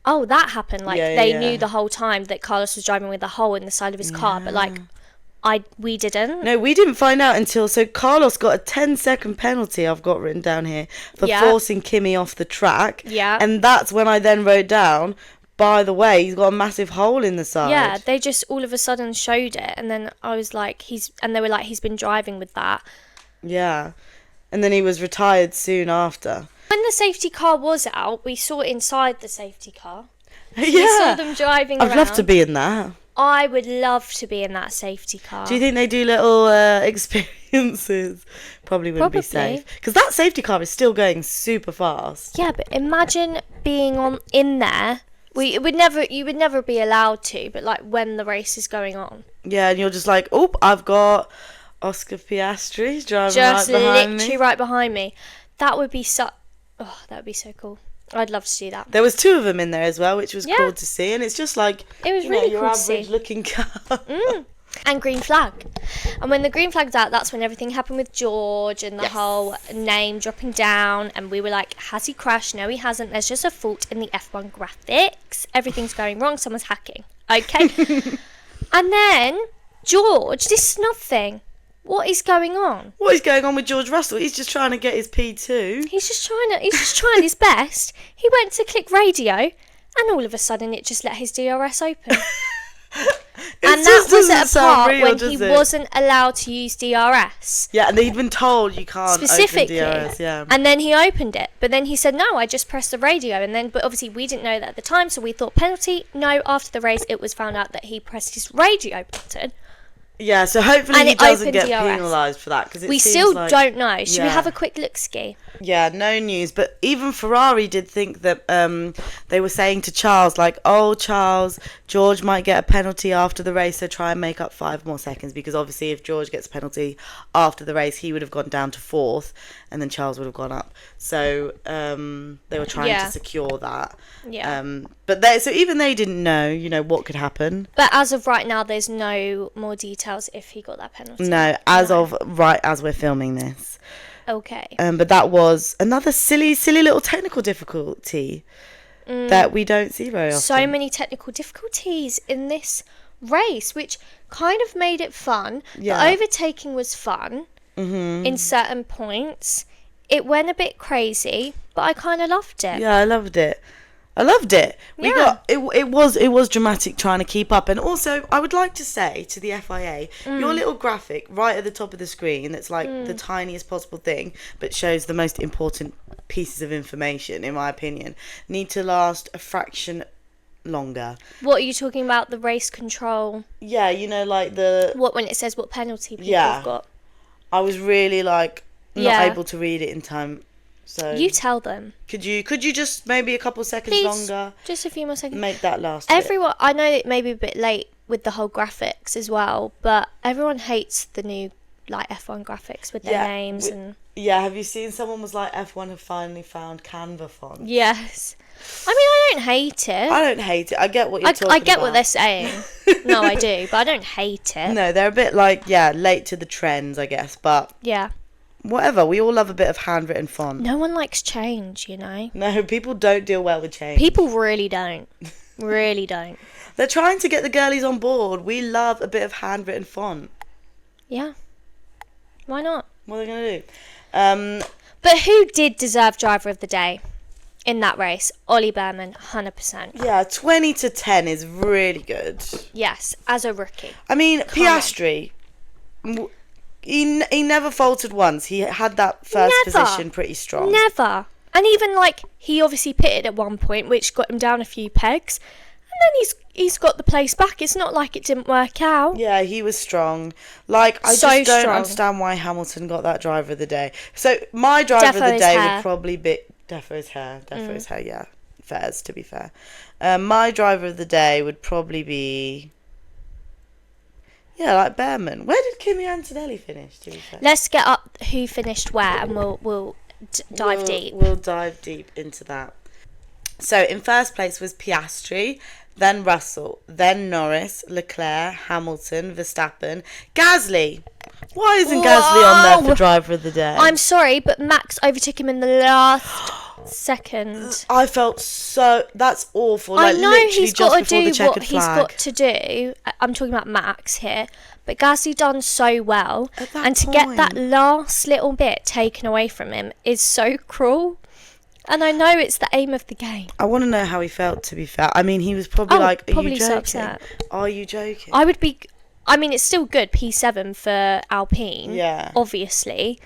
Speaker 2: that happened. They knew the whole time that Carlos was driving with a hole in the side of his car, but we didn't.
Speaker 1: No, we didn't find out until... So Carlos got a 10-second penalty, I've got written down here, for forcing Kimi off the track.
Speaker 2: Yeah.
Speaker 1: And that's when I then wrote down, by the way, he's got a massive hole in the side.
Speaker 2: Yeah, they just all of a sudden showed it, and then I was like, they were like, he's been driving with that.
Speaker 1: Yeah. And then he was retired soon after.
Speaker 2: When the safety car was out, we saw inside the safety car.
Speaker 1: Yeah.
Speaker 2: We saw them driving around.
Speaker 1: I'd love to be in that.
Speaker 2: I would love to be in that safety car.
Speaker 1: Do you think they do little experiences? Probably wouldn't be safe. Because that safety car is still going super fast.
Speaker 2: Yeah, but imagine being in there. You would never be allowed to, but when the race is going on.
Speaker 1: Yeah, and you're just like, oh, I've got Oscar Piastri driving
Speaker 2: Just
Speaker 1: right behind
Speaker 2: literally
Speaker 1: me.
Speaker 2: right behind me. That would be that would be so cool. I'd love to see that.
Speaker 1: There was 2 of them in there as well, which was
Speaker 2: Yeah.
Speaker 1: cool to see. And it's just like,
Speaker 2: It was really
Speaker 1: your
Speaker 2: cool to see.
Speaker 1: average looking car.
Speaker 2: And green flag. And when the green flag's out, that's when everything happened with George and the
Speaker 1: Yes.
Speaker 2: whole name dropping down. And we were like, has he crashed? No, he hasn't. There's just a fault in the F1 graphics. Everything's going wrong. Someone's hacking. Okay. And then George, this is nothing. What is going on?
Speaker 1: What is going on with George Russell? He's just trying to get his P2.
Speaker 2: He's just trying his best. He went to click radio, and all of a sudden it just let his DRS open. And that was at a part when he wasn't allowed to use DRS.
Speaker 1: Yeah, and they'd been told you can't
Speaker 2: Specifically.
Speaker 1: open DRS, yeah.
Speaker 2: And then he opened it. But then he said, no, I just pressed the radio. But obviously we didn't know that at the time, so we thought penalty. No, after the race, it was found out that he pressed his radio button.
Speaker 1: Yeah, so hopefully
Speaker 2: And
Speaker 1: he
Speaker 2: it
Speaker 1: doesn't
Speaker 2: opened
Speaker 1: get
Speaker 2: DRS.
Speaker 1: penalised for that. Cause
Speaker 2: We still don't know. Should we
Speaker 1: Yeah.
Speaker 2: have a quick look-ski?
Speaker 1: Yeah, no news. But even Ferrari did think that they were saying to Charles, oh, Charles, George might get a penalty after the race, so try and make up 5 more seconds. Because obviously if George gets a penalty after the race, he would have gone down to 4th, and then Charles would have gone up. So they were trying to secure that.
Speaker 2: Yeah.
Speaker 1: So even they didn't know, what could happen.
Speaker 2: But as of right now, there's no more details if he got that penalty.
Speaker 1: No, of right as we're filming this.
Speaker 2: Okay.
Speaker 1: But that was another silly little technical difficulty. that we don't see very often.
Speaker 2: So many technical difficulties in this race, which kind of made it fun.
Speaker 1: Yeah.
Speaker 2: The overtaking was fun in certain points. It went a bit crazy, but I kind of loved it.
Speaker 1: Yeah, I loved it. It was dramatic trying to keep up. And also, I would like to say to the FIA, your little graphic right at the top of the screen that's like the tiniest possible thing, but shows the most important pieces of information, in my opinion, need to last a fraction longer.
Speaker 2: What are you talking about? The race control?
Speaker 1: Yeah, you know, like the...
Speaker 2: What, when it says what penalty people have got?
Speaker 1: I was really, like, not able to read it in time. So
Speaker 2: you tell them.
Speaker 1: Could you just maybe a couple seconds longer?
Speaker 2: Just a few more seconds.
Speaker 1: Make that last.
Speaker 2: Everyone, I know it may be a bit late with the whole graphics as well, but everyone hates the new like F1 graphics with their names and.
Speaker 1: Yeah, have you seen someone was like F1 have finally found Canva font?
Speaker 2: Yes. I mean, I don't hate it.
Speaker 1: I don't hate it. I get what you're talking about.
Speaker 2: I get what they're saying. No, I do, but I don't hate it.
Speaker 1: No, they're a bit like late to the trends, I guess, but
Speaker 2: yeah.
Speaker 1: Whatever, we all love a bit of handwritten font.
Speaker 2: No one likes change, you know.
Speaker 1: No, people don't deal well with change.
Speaker 2: People really don't. Really don't.
Speaker 1: They're trying to get the girlies on board. We love a bit of handwritten font.
Speaker 2: Yeah. Why not?
Speaker 1: What are they going to do?
Speaker 2: But who did deserve driver of the day in that race? Ollie Behrman, 100%.
Speaker 1: Yeah, 20-10 is really good.
Speaker 2: Yes, as a rookie.
Speaker 1: I mean, Piastri... He never faltered once. He had that first position pretty strong.
Speaker 2: Never. And even like he obviously pitted at one point, which got him down a few pegs, and then he's got the place back. It's not like it didn't work out.
Speaker 1: Yeah, he was strong. Like I just don't understand why Hamilton got that driver of the day. So my driver of the day would probably be Defo's hair. Defo's hair. Yeah, fairs to be fair. My driver of the day would probably be. Yeah, like Behrman. Where did Kimi Antonelli finish, to be fair?
Speaker 2: Let's get up who finished where and we'll dive deep.
Speaker 1: We'll dive deep into that. So, in first place was Piastri, then Russell, then Norris, Leclerc, Hamilton, Verstappen, Gasly. Why isn't Gasly on there for driver of the day?
Speaker 2: I'm sorry, but Max overtook him in the last second.
Speaker 1: I felt so... That's awful.
Speaker 2: I know he's got to do what
Speaker 1: he's
Speaker 2: got to do. I'm talking about Max here. But Gasly done so well. And to get that last little bit taken away from him is so cruel. And I know it's the aim of the game.
Speaker 1: I want to know how he felt, to be fair. I mean, he was probably like, are you joking?
Speaker 2: So upset.
Speaker 1: Are you joking?
Speaker 2: I would be... I mean, it's still good, P7 for Alpine.
Speaker 1: Yeah.
Speaker 2: Obviously.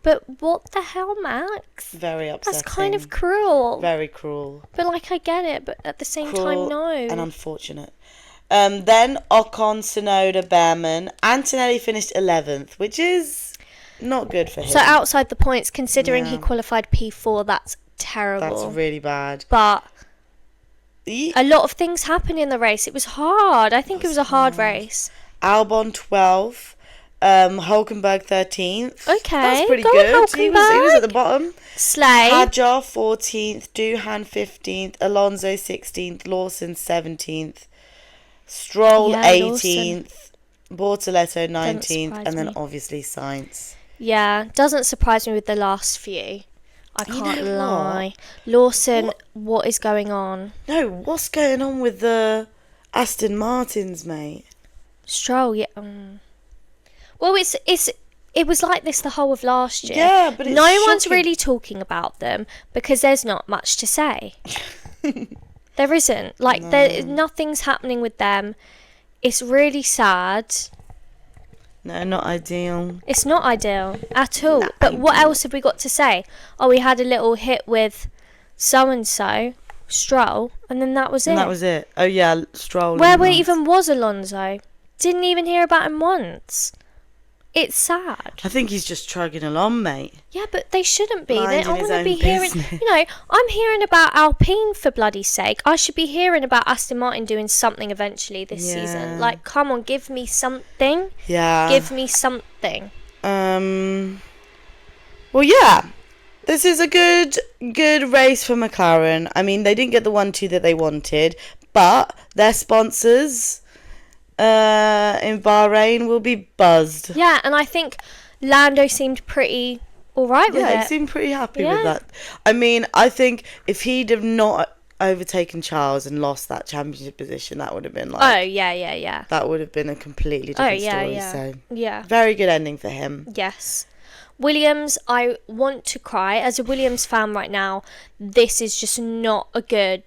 Speaker 2: But what the hell, Max?
Speaker 1: Very upsetting.
Speaker 2: That's kind of cruel.
Speaker 1: Very cruel.
Speaker 2: But, like, I get it, but at the same time, no.
Speaker 1: And unfortunate. Then Ocon, Tsunoda, Behrman. Antonelli finished 11th, which is not good for him.
Speaker 2: So, outside the points, considering he qualified P4, that's terrible.
Speaker 1: That's really bad.
Speaker 2: But a lot of things happened in the race. It was hard. I think it was a hard race.
Speaker 1: Albon, 12th. Hulkenberg 13th.
Speaker 2: Okay,
Speaker 1: that's pretty good. He was at the bottom.
Speaker 2: Slay.
Speaker 1: Hadjar 14th, Doohan 15th, Alonso 16th, Lawson 17th, Stroll 18th, Bortoletto 19th, and then obviously Sainz.
Speaker 2: Yeah, doesn't surprise me with the last few. I can't lie. Lawson, what is going on?
Speaker 1: No, what's going on with the Aston Martins, mate?
Speaker 2: Stroll, yeah. Well, it was like this the whole of last year.
Speaker 1: Yeah, but it's
Speaker 2: no
Speaker 1: shocking.
Speaker 2: one's really talking about them because there's not much to say. There isn't. Like, nothing's happening with them. It's really sad.
Speaker 1: No, not ideal.
Speaker 2: It's not ideal at all. But what else have we got to say? Oh, we had a little hit with so-and-so, Stroll, and then that was it.
Speaker 1: And that was it. Oh, yeah, Stroll.
Speaker 2: Where even was Alonso? Didn't even hear about him once. It's sad.
Speaker 1: I think he's just trugging along, mate.
Speaker 2: Yeah, but they shouldn't be. I
Speaker 1: want
Speaker 2: to be hearing... You know, I'm hearing about Alpine for bloody sake. I should be hearing about Aston Martin doing something eventually this season. Like, come on, give me something.
Speaker 1: Yeah.
Speaker 2: Give me something.
Speaker 1: Well, yeah. This is a good race for McLaren. I mean, they didn't get the 1-2 that they wanted, but their sponsors... in Bahrain will be buzzed.
Speaker 2: Yeah, and I think Lando seemed pretty alright with it.
Speaker 1: Yeah, he seemed pretty happy with that. I mean, I think if he'd have not overtaken Charles and lost that championship position, that would have been like...
Speaker 2: Oh, yeah.
Speaker 1: That would have been a completely different story. So,
Speaker 2: Yeah.
Speaker 1: very good ending for him.
Speaker 2: Yes. Williams, I want to cry. As a Williams fan right now, this is just not a good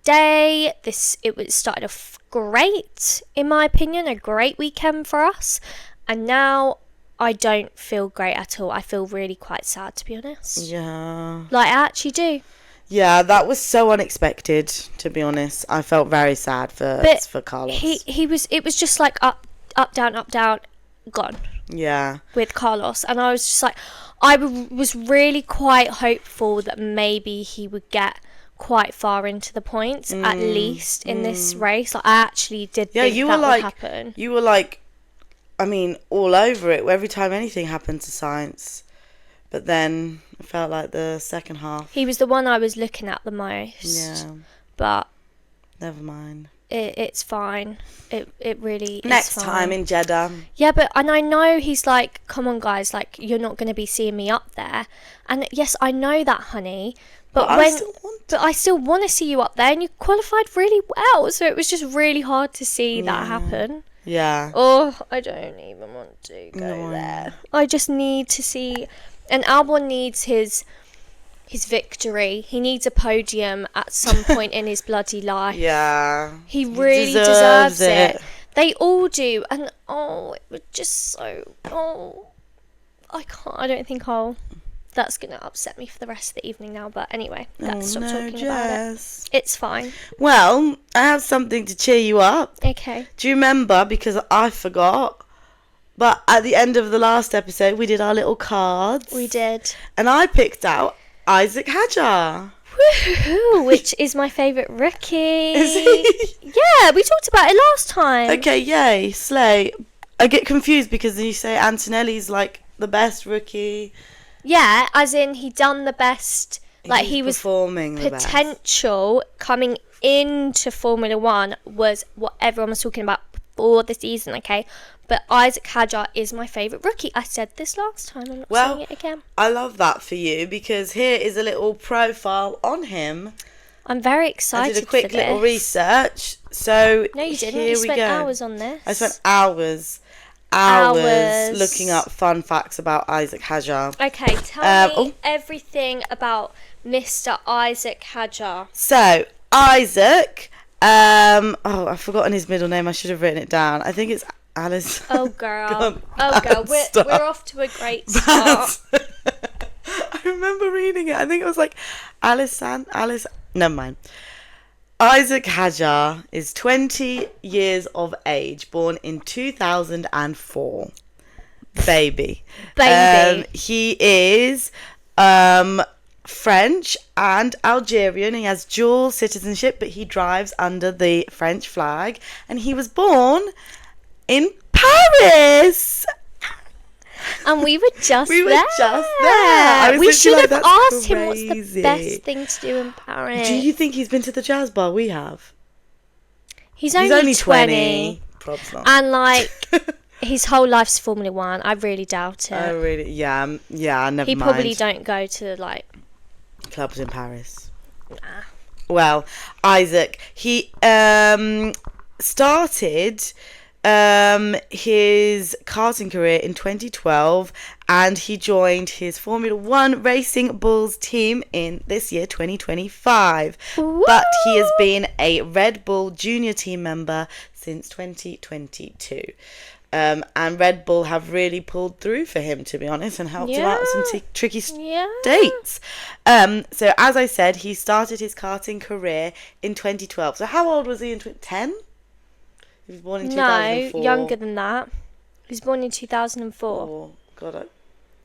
Speaker 2: day. It started off great, in my opinion, a great weekend for us. And now I don't feel great at all. I feel really quite sad, to be honest.
Speaker 1: Yeah.
Speaker 2: Like, I actually do.
Speaker 1: Yeah, that was so unexpected, to be honest. I felt very sad for Carlos.
Speaker 2: It was just like up, down, gone.
Speaker 1: Yeah.
Speaker 2: With Carlos. And I was just like, I was really quite hopeful that maybe he would get quite far into the points, at least in this race. Like, I actually did think that would happen.
Speaker 1: You were like, I mean, all over it every time anything happened to Sainz. But then it felt like the second half.
Speaker 2: He was the one I was looking at the most.
Speaker 1: Yeah.
Speaker 2: But
Speaker 1: never mind.
Speaker 2: It's fine. It really is
Speaker 1: Next
Speaker 2: fine.
Speaker 1: time in Jeddah.
Speaker 2: Yeah, and I know he's like, come on, guys, like, you're not going to be seeing me up there. And yes, I know that, honey. But I still want to see you up there, and you qualified really well. So it was just really hard to see that happen.
Speaker 1: Yeah.
Speaker 2: Oh, I don't even want to go there. I just need to see... And Albon needs his victory. He needs a podium at some point in his bloody life.
Speaker 1: Yeah.
Speaker 2: He really deserves it. They all do. And, it was just so... I can't... I don't think that's going to upset me for the rest of the evening now. But anyway, let's stop talking about it. It's fine.
Speaker 1: Well, I have something to cheer you up.
Speaker 2: Okay.
Speaker 1: Do you remember? Because I forgot. But at the end of the last episode, we did our little cards.
Speaker 2: We did.
Speaker 1: And I picked out Isaac Hadjar.
Speaker 2: Woohoo! Which is my favourite rookie.
Speaker 1: Is he?
Speaker 2: Yeah, we talked about it last time.
Speaker 1: Okay, yay, slay. I get confused because you say Antonelli's like the best rookie.
Speaker 2: Yeah, as in he done the best. Like he was
Speaker 1: performing the
Speaker 2: potential coming into Formula One was what everyone was talking about before the season, okay? But Isaac Hadjar is my favourite rookie. I said this last time. I'm not saying it again.
Speaker 1: I love that for you because here is a little profile on him.
Speaker 2: I'm very excited.
Speaker 1: I did a quick little research. So
Speaker 2: no, you didn't.
Speaker 1: Here
Speaker 2: you
Speaker 1: we
Speaker 2: spent
Speaker 1: go.
Speaker 2: hours on this.
Speaker 1: I spent hours looking up fun facts about Isaac Hadjar.
Speaker 2: Okay, tell me everything about Mr. Isaac Hadjar.
Speaker 1: So Isaac, I've forgotten his middle name. I should have written it down. I think it's Alice.
Speaker 2: Oh girl, we're off to a great start.
Speaker 1: I remember reading it. I think it was like Alice. Never mind. Isaac Hadjar is 20 years of age, born in 2004. Baby. He is French and Algerian. He has dual citizenship, but he drives under the French flag. And he was born in Paris.
Speaker 2: And we were just there.
Speaker 1: We
Speaker 2: should have asked him
Speaker 1: crazy.
Speaker 2: what's the best thing to do in Paris.
Speaker 1: Do you think he's been to the jazz bar? We have.
Speaker 2: He's only 20.
Speaker 1: Probs not.
Speaker 2: And like his whole life's Formula One. I really doubt it.
Speaker 1: Oh really? Yeah. Never mind.
Speaker 2: He probably don't go to like
Speaker 1: clubs in Paris.
Speaker 2: Nah.
Speaker 1: Well, Isaac, he started his karting career in 2012 and he joined his Formula One Racing Bulls team in this year 2025.
Speaker 2: Woo!
Speaker 1: But he has been a Red Bull junior team member since 2022. And Red Bull have really pulled through for him, to be honest, and helped him out with some tricky dates. So as I said, he started his karting career in 2012. So how old was he in 10? He was born in 2004.
Speaker 2: No, younger than that. He was born in 2004.
Speaker 1: Oh, God.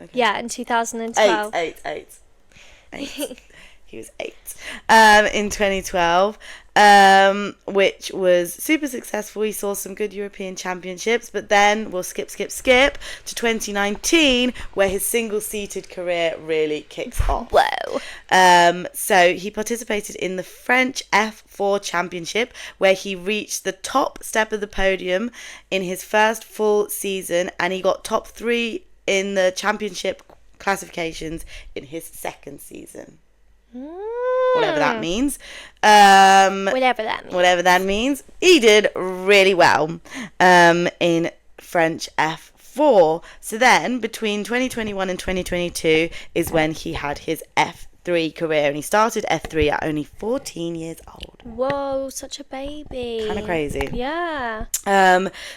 Speaker 1: Okay.
Speaker 2: Yeah, in 2012.
Speaker 1: Eight. He was 8 in 2012, which was super successful. He saw some good European championships, but then we'll skip to 2019, where his single-seated career really kicks off.
Speaker 2: Whoa.
Speaker 1: So he participated in the French F4 Championship, where he reached the top step of the podium in his first full season, and he got top 3 in the championship classifications in his second season. whatever that means.
Speaker 2: Whatever that means.
Speaker 1: He did really well in French F4. So then between 2021 and 2022 is when he had his F3 career, and he started F3 at only 14 years old.
Speaker 2: Whoa, such a baby.
Speaker 1: Kind of crazy.
Speaker 2: Yeah.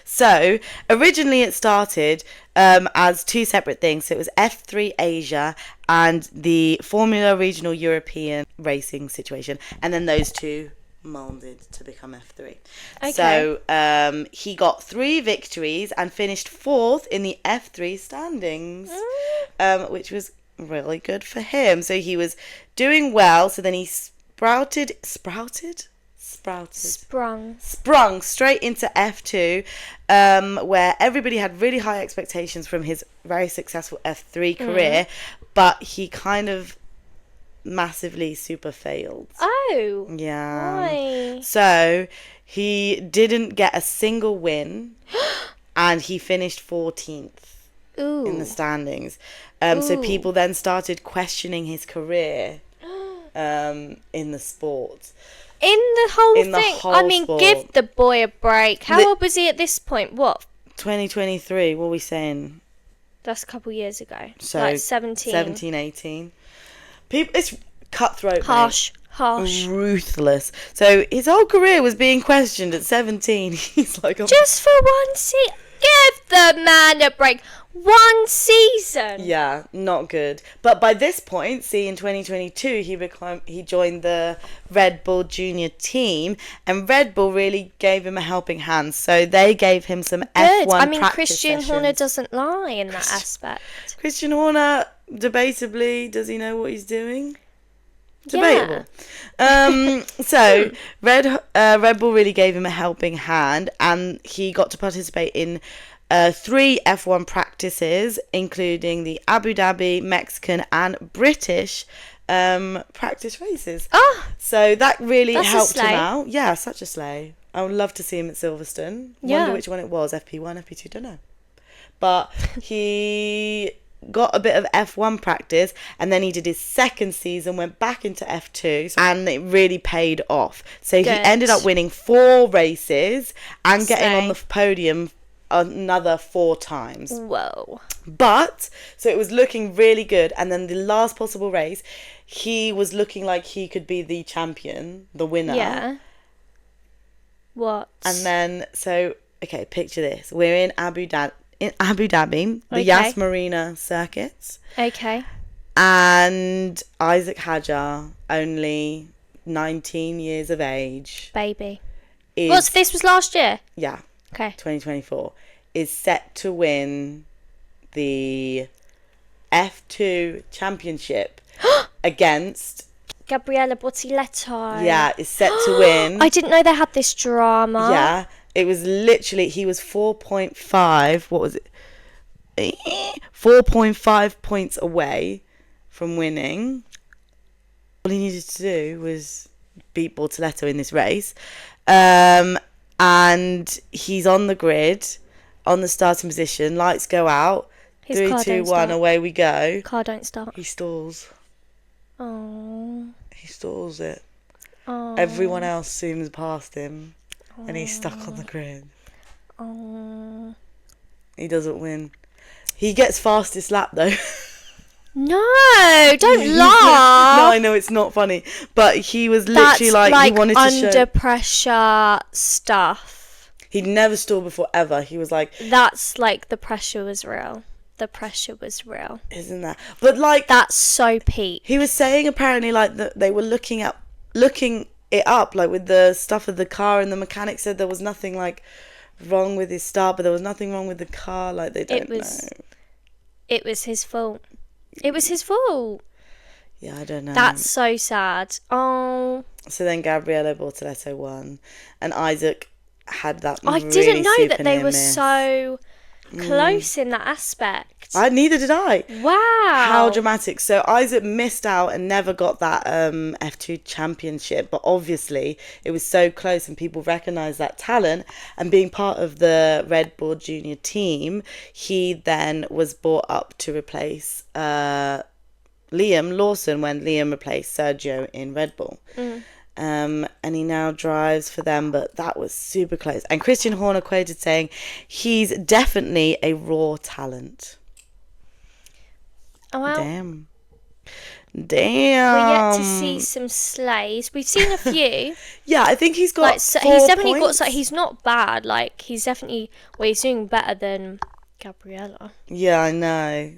Speaker 1: So originally it started as two separate things. So it was F3 Asia and the Formula Regional European racing situation, and then those two molded to become F3.
Speaker 2: Okay.
Speaker 1: So he got 3 victories and finished 4th in the F3 standings, which was really good for him. So he was doing well. So then he sprung straight into F2, where everybody had really high expectations from his very successful F3 career, but he kind of massively super failed.
Speaker 2: Oh.
Speaker 1: Yeah.
Speaker 2: Why?
Speaker 1: So he didn't get a single win and he finished 14th in the standings. So people then started questioning his career in the sport.
Speaker 2: In the whole thing? I mean,
Speaker 1: sport.
Speaker 2: give the boy a break. How old was he at this point? What?
Speaker 1: 2023, what are we saying?
Speaker 2: That's a couple years ago.
Speaker 1: So
Speaker 2: like 17.
Speaker 1: 17, 18. People, it's cutthroat.
Speaker 2: Harsh.
Speaker 1: Ruthless. So his whole career was being questioned at 17. He's like,
Speaker 2: just for one season. Give the man a break. One season.
Speaker 1: Yeah, not good. But by this point, see, in 2022, he joined the Red Bull Junior team, and Red Bull really gave him a helping hand. So they gave him some F1
Speaker 2: Good. I mean,
Speaker 1: practice
Speaker 2: Christian
Speaker 1: sessions.
Speaker 2: Horner doesn't lie in that aspect.
Speaker 1: Christian Horner, debatably, does he know what he's doing? Debatable.
Speaker 2: Yeah.
Speaker 1: So Red Bull really gave him a helping hand, and he got to participate in 3 F1 practices, including the Abu Dhabi, Mexican, and British practice races.
Speaker 2: Oh,
Speaker 1: so that really
Speaker 2: that's
Speaker 1: helped
Speaker 2: a sleigh.
Speaker 1: him out. Yeah, such a sleigh. I would love to see him at Silverstone.
Speaker 2: Yeah.
Speaker 1: Wonder which one it was, FP1, FP2, don't know. But he got a bit of F1 practice, and then he did his second season, went back into F2, and it really paid off. So he ended up winning 4 races and getting on the podium another 4 times.
Speaker 2: Whoa.
Speaker 1: But so it was looking really good, and then the last possible race he was looking like he could be the champion, the winner.
Speaker 2: Yeah. What?
Speaker 1: And then okay, picture this, we're in Abu Dhabi, the Yas Marina circuits.
Speaker 2: Okay.
Speaker 1: And Isaac Hadjar, only 19 years of age,
Speaker 2: Baby. This was last year?
Speaker 1: Yeah.
Speaker 2: Okay.
Speaker 1: 2024, is set to win the F2 championship against
Speaker 2: Gabriele Bortoleto.
Speaker 1: Yeah, is set to win.
Speaker 2: I didn't know they had this drama.
Speaker 1: Yeah, it was literally, he was 4.5, what was it? 4.5 points away from winning. All he needed to do was beat Bortoleto in this race. And he's on the grid, on the starting position. Lights go out.
Speaker 2: His
Speaker 1: 3,
Speaker 2: car
Speaker 1: 2,
Speaker 2: don't
Speaker 1: 1,
Speaker 2: start.
Speaker 1: away we go.
Speaker 2: Car don't start.
Speaker 1: He stalls.
Speaker 2: Oh.
Speaker 1: He stalls it.
Speaker 2: Oh.
Speaker 1: Everyone else zooms past him, and he's stuck on the grid.
Speaker 2: Oh.
Speaker 1: He doesn't win. He gets fastest lap though.
Speaker 2: No, don't laugh.
Speaker 1: No, I know it's not funny, but he was literally
Speaker 2: That's
Speaker 1: he wanted to
Speaker 2: under
Speaker 1: show.
Speaker 2: pressure stuff.
Speaker 1: He'd never stalled before ever. He was like,
Speaker 2: That's like the pressure was real. The pressure was real.
Speaker 1: isn't that? But like
Speaker 2: That's so peak.
Speaker 1: he was saying apparently like that they were looking it up like with the stuff of the car, and the mechanic said there was nothing like wrong with his start, but there was nothing wrong with the car. Like they don't know.
Speaker 2: It was his fault. It was his fault.
Speaker 1: Yeah, I don't know.
Speaker 2: That's so sad. Oh.
Speaker 1: So then Gabriele Bortoleto won, and Isaac had that.
Speaker 2: I
Speaker 1: really
Speaker 2: didn't know
Speaker 1: super
Speaker 2: that they
Speaker 1: near
Speaker 2: were
Speaker 1: miss.
Speaker 2: so close in that aspect.
Speaker 1: Neither did I.
Speaker 2: Wow.
Speaker 1: How dramatic. So Isaac missed out and never got that F2 championship, but obviously it was so close and people recognised that talent, and being part of the Red Bull Junior team, he then was brought up to replace Liam Lawson when Liam replaced Sergio in Red Bull. And he now drives for them, but that was super close. And Christian Horner quoted saying, he's definitely a raw talent.
Speaker 2: Oh, well.
Speaker 1: Damn.
Speaker 2: We're yet to see some slays. We've seen a few.
Speaker 1: Yeah, I think he's got
Speaker 2: like, so he's definitely
Speaker 1: points.
Speaker 2: got. So he's not bad. Like, he's definitely. Well, he's doing better than Gabriella.
Speaker 1: Yeah, I know.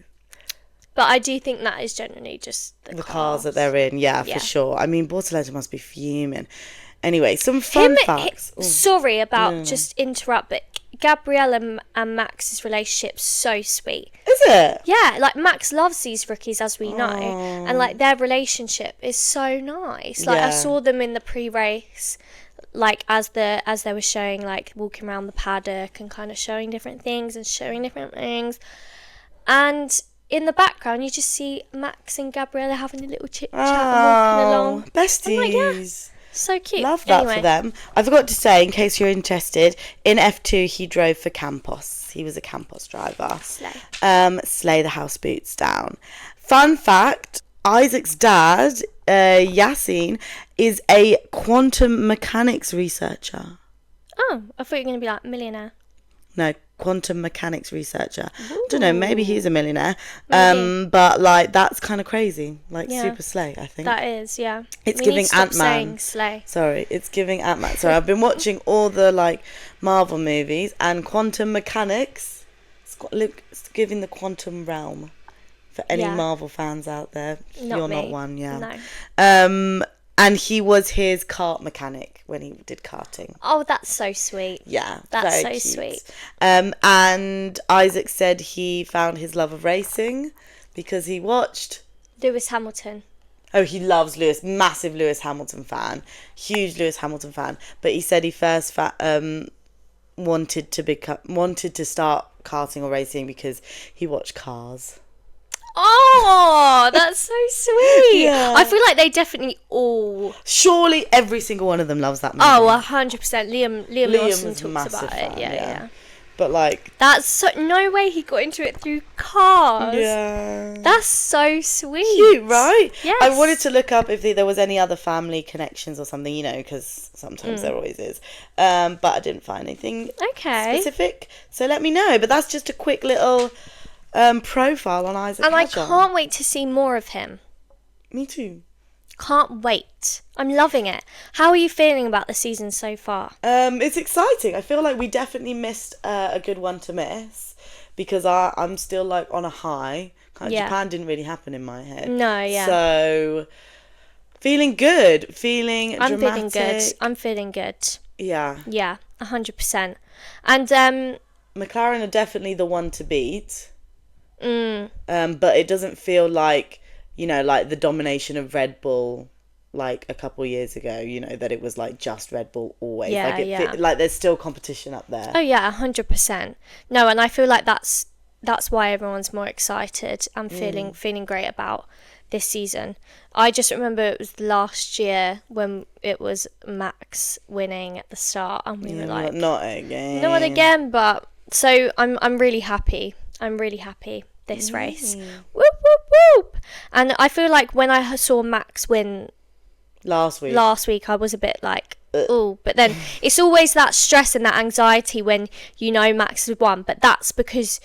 Speaker 2: But I do think that is generally just the
Speaker 1: cars that they're in. Yeah, for sure. I mean, Bortoleto must be fuming. Anyway, some fun facts.
Speaker 2: Sorry about just interrupt, but Gabriella and Max's relationship's so sweet.
Speaker 1: Is it?
Speaker 2: Yeah, like Max loves these rookies, as we know, and like their relationship is so nice. Like I saw them in the pre-race, like as they were showing, like walking around the paddock and kind of showing different things, and in the background you just see Max and Gabriella having a little chit chat and walking along.
Speaker 1: Besties.
Speaker 2: Like, yeah. So cute.
Speaker 1: Love that for them. I forgot to say, in case you're interested, in F2 he drove for Campos. He was a Campos driver. Slay the house boots down. Fun fact, Isaac's dad, Yassine, is a quantum mechanics researcher.
Speaker 2: Oh, I thought you were going to be like millionaire.
Speaker 1: No, quantum mechanics researcher. I don't know, maybe he's a millionaire.
Speaker 2: Maybe.
Speaker 1: But like that's kind of crazy. Like super slay, I think.
Speaker 2: That is, yeah.
Speaker 1: It's giving Ant-Man.
Speaker 2: Slay.
Speaker 1: Sorry, it's giving Ant-Man. Sorry, I've been watching all the like Marvel movies, and quantum mechanics, it's giving the quantum realm for any Marvel fans out there. You're not one,
Speaker 2: No.
Speaker 1: And he was his kart mechanic when he did karting.
Speaker 2: Oh, that's so sweet.
Speaker 1: Yeah,
Speaker 2: that's so
Speaker 1: cute.
Speaker 2: sweet.
Speaker 1: And Isaac said he found his love of racing because he watched
Speaker 2: Lewis Hamilton.
Speaker 1: Oh, he loves Lewis. Massive Lewis Hamilton fan. Huge Lewis Hamilton fan. But he said he first wanted to start karting or racing because he watched Cars.
Speaker 2: Oh, that's so sweet.
Speaker 1: Yeah.
Speaker 2: I feel like they definitely all...
Speaker 1: Surely every single one of them loves that movie.
Speaker 2: Oh, 100%. Liam Lawson talks about
Speaker 1: fan,
Speaker 2: it. Yeah.
Speaker 1: But like...
Speaker 2: That's so... No way he got into it through Cars.
Speaker 1: Yeah.
Speaker 2: That's so sweet.
Speaker 1: Cute, right?
Speaker 2: Yes.
Speaker 1: I wanted to look up if there was any other family connections or something, you know, because sometimes there always is. But I didn't find anything specific. So let me know. But that's just a quick little... profile on Isaac
Speaker 2: and
Speaker 1: Hedger.
Speaker 2: I can't wait to see more of him.
Speaker 1: Me too.
Speaker 2: Can't wait. I'm loving it. How are you feeling about the season so far?
Speaker 1: It's exciting. I feel like we definitely missed a good one to miss because I'm still like on a high. Japan didn't really happen in my head.
Speaker 2: No, yeah.
Speaker 1: So feeling good,
Speaker 2: I'm
Speaker 1: dramatic.
Speaker 2: I'm feeling good.
Speaker 1: Yeah.
Speaker 2: Yeah, 100%. And
Speaker 1: McLaren are definitely the one to beat. But it doesn't feel like, you know, like the domination of Red Bull like a couple years ago, you know, that it was like just Red Bull always. Like there's still competition up there.
Speaker 2: Oh yeah, 100%. No, and I feel like that's why everyone's more excited and feeling great about this season. I just remember it was last year when it was Max winning at the start and we were like,
Speaker 1: not again.
Speaker 2: Not again, but so I'm really happy. I'm really happy this race. Whoop, whoop, whoop. And I feel like when I saw Max win last week, I was a bit like, oh, but then it's always that stress and that anxiety when you know Max has won, but that's because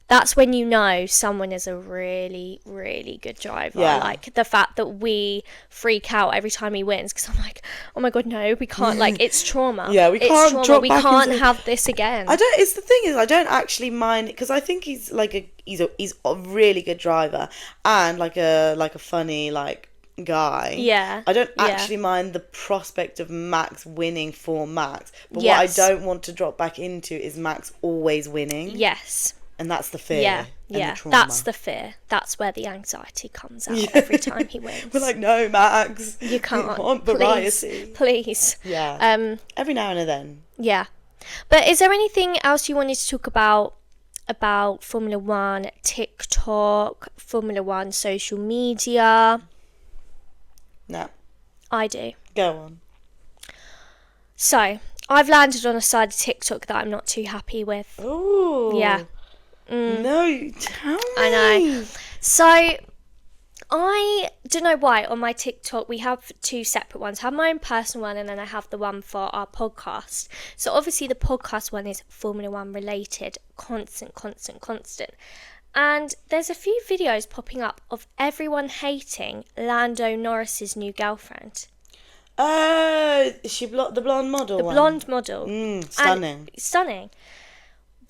Speaker 2: that's when you know someone is a really, really good driver.
Speaker 1: Yeah.
Speaker 2: Like the fact that we freak out every time he wins because I'm like, oh my god, no, we can't. Like it's trauma.
Speaker 1: Yeah, we can't drop
Speaker 2: We
Speaker 1: back
Speaker 2: can't
Speaker 1: into...
Speaker 2: have this again.
Speaker 1: It's the thing is, I don't actually mind because I think he's like he's a really good driver and like a funny like guy.
Speaker 2: Yeah.
Speaker 1: I don't actually mind the prospect of Max winning for Max, but what I don't want to drop back into is Max always winning.
Speaker 2: Yes.
Speaker 1: And that's the fear.
Speaker 2: Yeah,
Speaker 1: the trauma.
Speaker 2: That's the fear. That's where the anxiety comes out every time he wins.
Speaker 1: We're like, no, Max.
Speaker 2: You can't.
Speaker 1: We want variety.
Speaker 2: Please.
Speaker 1: Yeah. Every now and then.
Speaker 2: Yeah. But is there anything else you wanted to talk about Formula One, TikTok, Formula One social media?
Speaker 1: No.
Speaker 2: I do.
Speaker 1: Go on.
Speaker 2: So, I've landed on a side of TikTok that I'm not too happy with.
Speaker 1: Ooh.
Speaker 2: Yeah.
Speaker 1: No, tell me.
Speaker 2: I know. So, I don't know why on my TikTok we have two separate ones. I have my own personal one and then I have the one for our podcast. So obviously the podcast one is Formula One related, constant. And there's a few videos popping up of everyone hating Lando Norris's new girlfriend.
Speaker 1: Oh, is she the blonde model
Speaker 2: The
Speaker 1: one?
Speaker 2: blonde model.
Speaker 1: Stunning.
Speaker 2: Stunning.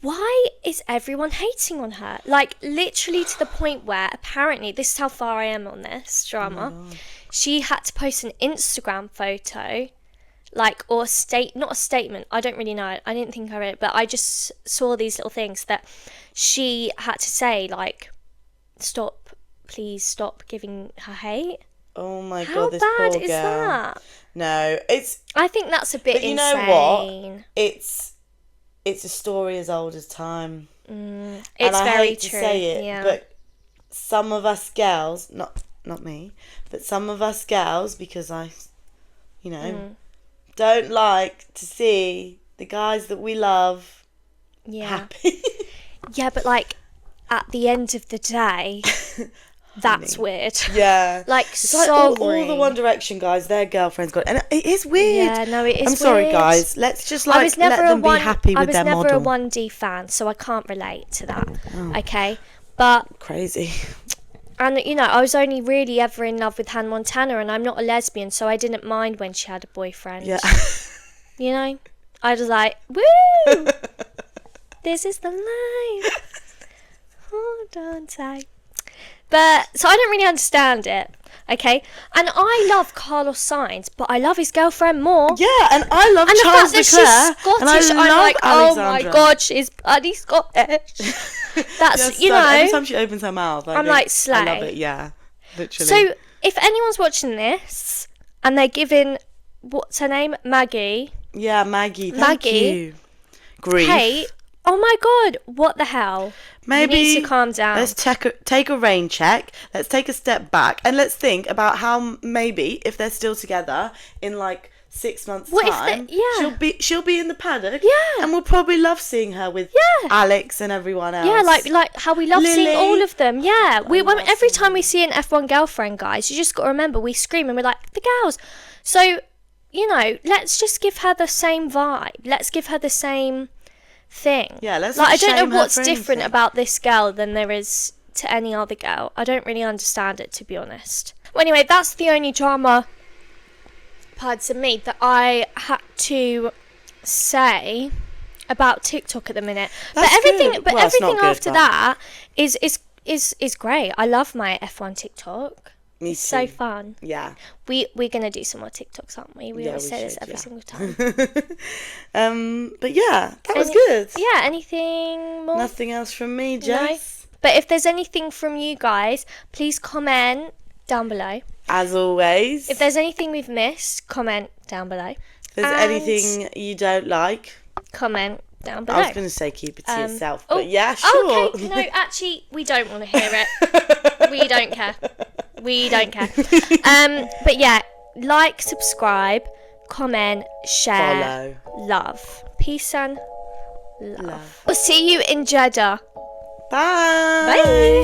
Speaker 2: Why is everyone hating on her? Like, literally to the point where, apparently, this is how far I am on this drama, she had to post an Instagram photo, like, or not a statement, I don't really know, I didn't think I read it, but I just saw these little things that she had to say, like, please stop giving her hate.
Speaker 1: Oh my
Speaker 2: How
Speaker 1: God, this poor
Speaker 2: bad
Speaker 1: girl.
Speaker 2: is that?
Speaker 1: No,
Speaker 2: I think that's a bit
Speaker 1: but you
Speaker 2: insane.
Speaker 1: know what? It's a story as old as time.
Speaker 2: It's
Speaker 1: and I
Speaker 2: very
Speaker 1: hate
Speaker 2: true.
Speaker 1: to say it,
Speaker 2: yeah.
Speaker 1: but some of us girls, not me, but some of us girls, because I, don't like to see the guys that we love happy.
Speaker 2: Yeah, but like at the end of the day, that's weird.
Speaker 1: Yeah.
Speaker 2: Like,
Speaker 1: it's
Speaker 2: so
Speaker 1: like all
Speaker 2: rude.
Speaker 1: the One Direction guys, their girlfriends got, and it is weird.
Speaker 2: Yeah, no, it is
Speaker 1: I'm sorry,
Speaker 2: weird.
Speaker 1: guys. Let's just let them be happy with their model.
Speaker 2: I was never a 1D fan, so I can't relate to that. Okay, but
Speaker 1: crazy.
Speaker 2: And I was only really ever in love with Hannah Montana, and I'm not a lesbian, so I didn't mind when she had a boyfriend. Yeah. I was like, woo! This is the life. Hold on tight. But, so I don't really understand it, okay? And I love Carlos Sainz, but I love his girlfriend more.
Speaker 1: Yeah, and I love
Speaker 2: and
Speaker 1: Charles
Speaker 2: the fact
Speaker 1: Leclerc.
Speaker 2: That she's Scottish,
Speaker 1: and I love
Speaker 2: I'm like,
Speaker 1: Alexandra.
Speaker 2: oh my God, she's bloody Scottish. That's,
Speaker 1: every time she opens her mouth,
Speaker 2: I'm like, slay.
Speaker 1: I love it, yeah, literally.
Speaker 2: So, if anyone's watching this, and they're giving, what's her name? Maggie.
Speaker 1: Yeah, Maggie, thank you. Grief.
Speaker 2: Hey, oh my God, what the hell?
Speaker 1: Maybe
Speaker 2: you need to calm down.
Speaker 1: Let's take a rain check. Let's take a step back and let's think about how maybe if they're still together in like 6 months' time, she'll be in the paddock.
Speaker 2: Yeah,
Speaker 1: and we'll probably love seeing her with Alex and everyone else.
Speaker 2: Yeah, like how we love
Speaker 1: Lily.
Speaker 2: seeing all of them. Yeah, every time we see an F1 girlfriend, guys, you just got to remember we scream and we're like the girls. So let's just give her the same vibe. Let's give her the same thing.
Speaker 1: Yeah, let's
Speaker 2: I don't know what's
Speaker 1: anything
Speaker 2: different about this girl than there is to any other girl. I don't really understand it, to be honest. Well, anyway, that's the only drama, pardon me, that I had to say about TikTok at the minute.
Speaker 1: That's
Speaker 2: but everything
Speaker 1: good.
Speaker 2: but
Speaker 1: Well, it's
Speaker 2: everything
Speaker 1: not good,
Speaker 2: after
Speaker 1: but
Speaker 2: that is great. I love my F1 TikTok.
Speaker 1: Me
Speaker 2: It's so
Speaker 1: too.
Speaker 2: fun.
Speaker 1: Yeah.
Speaker 2: We're gonna do some more TikToks, aren't we? We always say this every single time.
Speaker 1: But yeah, that was good.
Speaker 2: Yeah, anything more?
Speaker 1: Nothing else from me, Jess.
Speaker 2: No. But if there's anything from you guys, please comment down below.
Speaker 1: As always.
Speaker 2: If there's anything we've missed, comment down below.
Speaker 1: If there's anything you don't like,
Speaker 2: comment down below.
Speaker 1: I was going to say keep it to yourself, but yeah, sure.
Speaker 2: Okay, no, actually, we don't want to hear it. We don't care. We don't care. But yeah, like, subscribe, comment, share, love. Peace and love. We'll see you in Jeddah.
Speaker 1: Bye.
Speaker 2: Bye.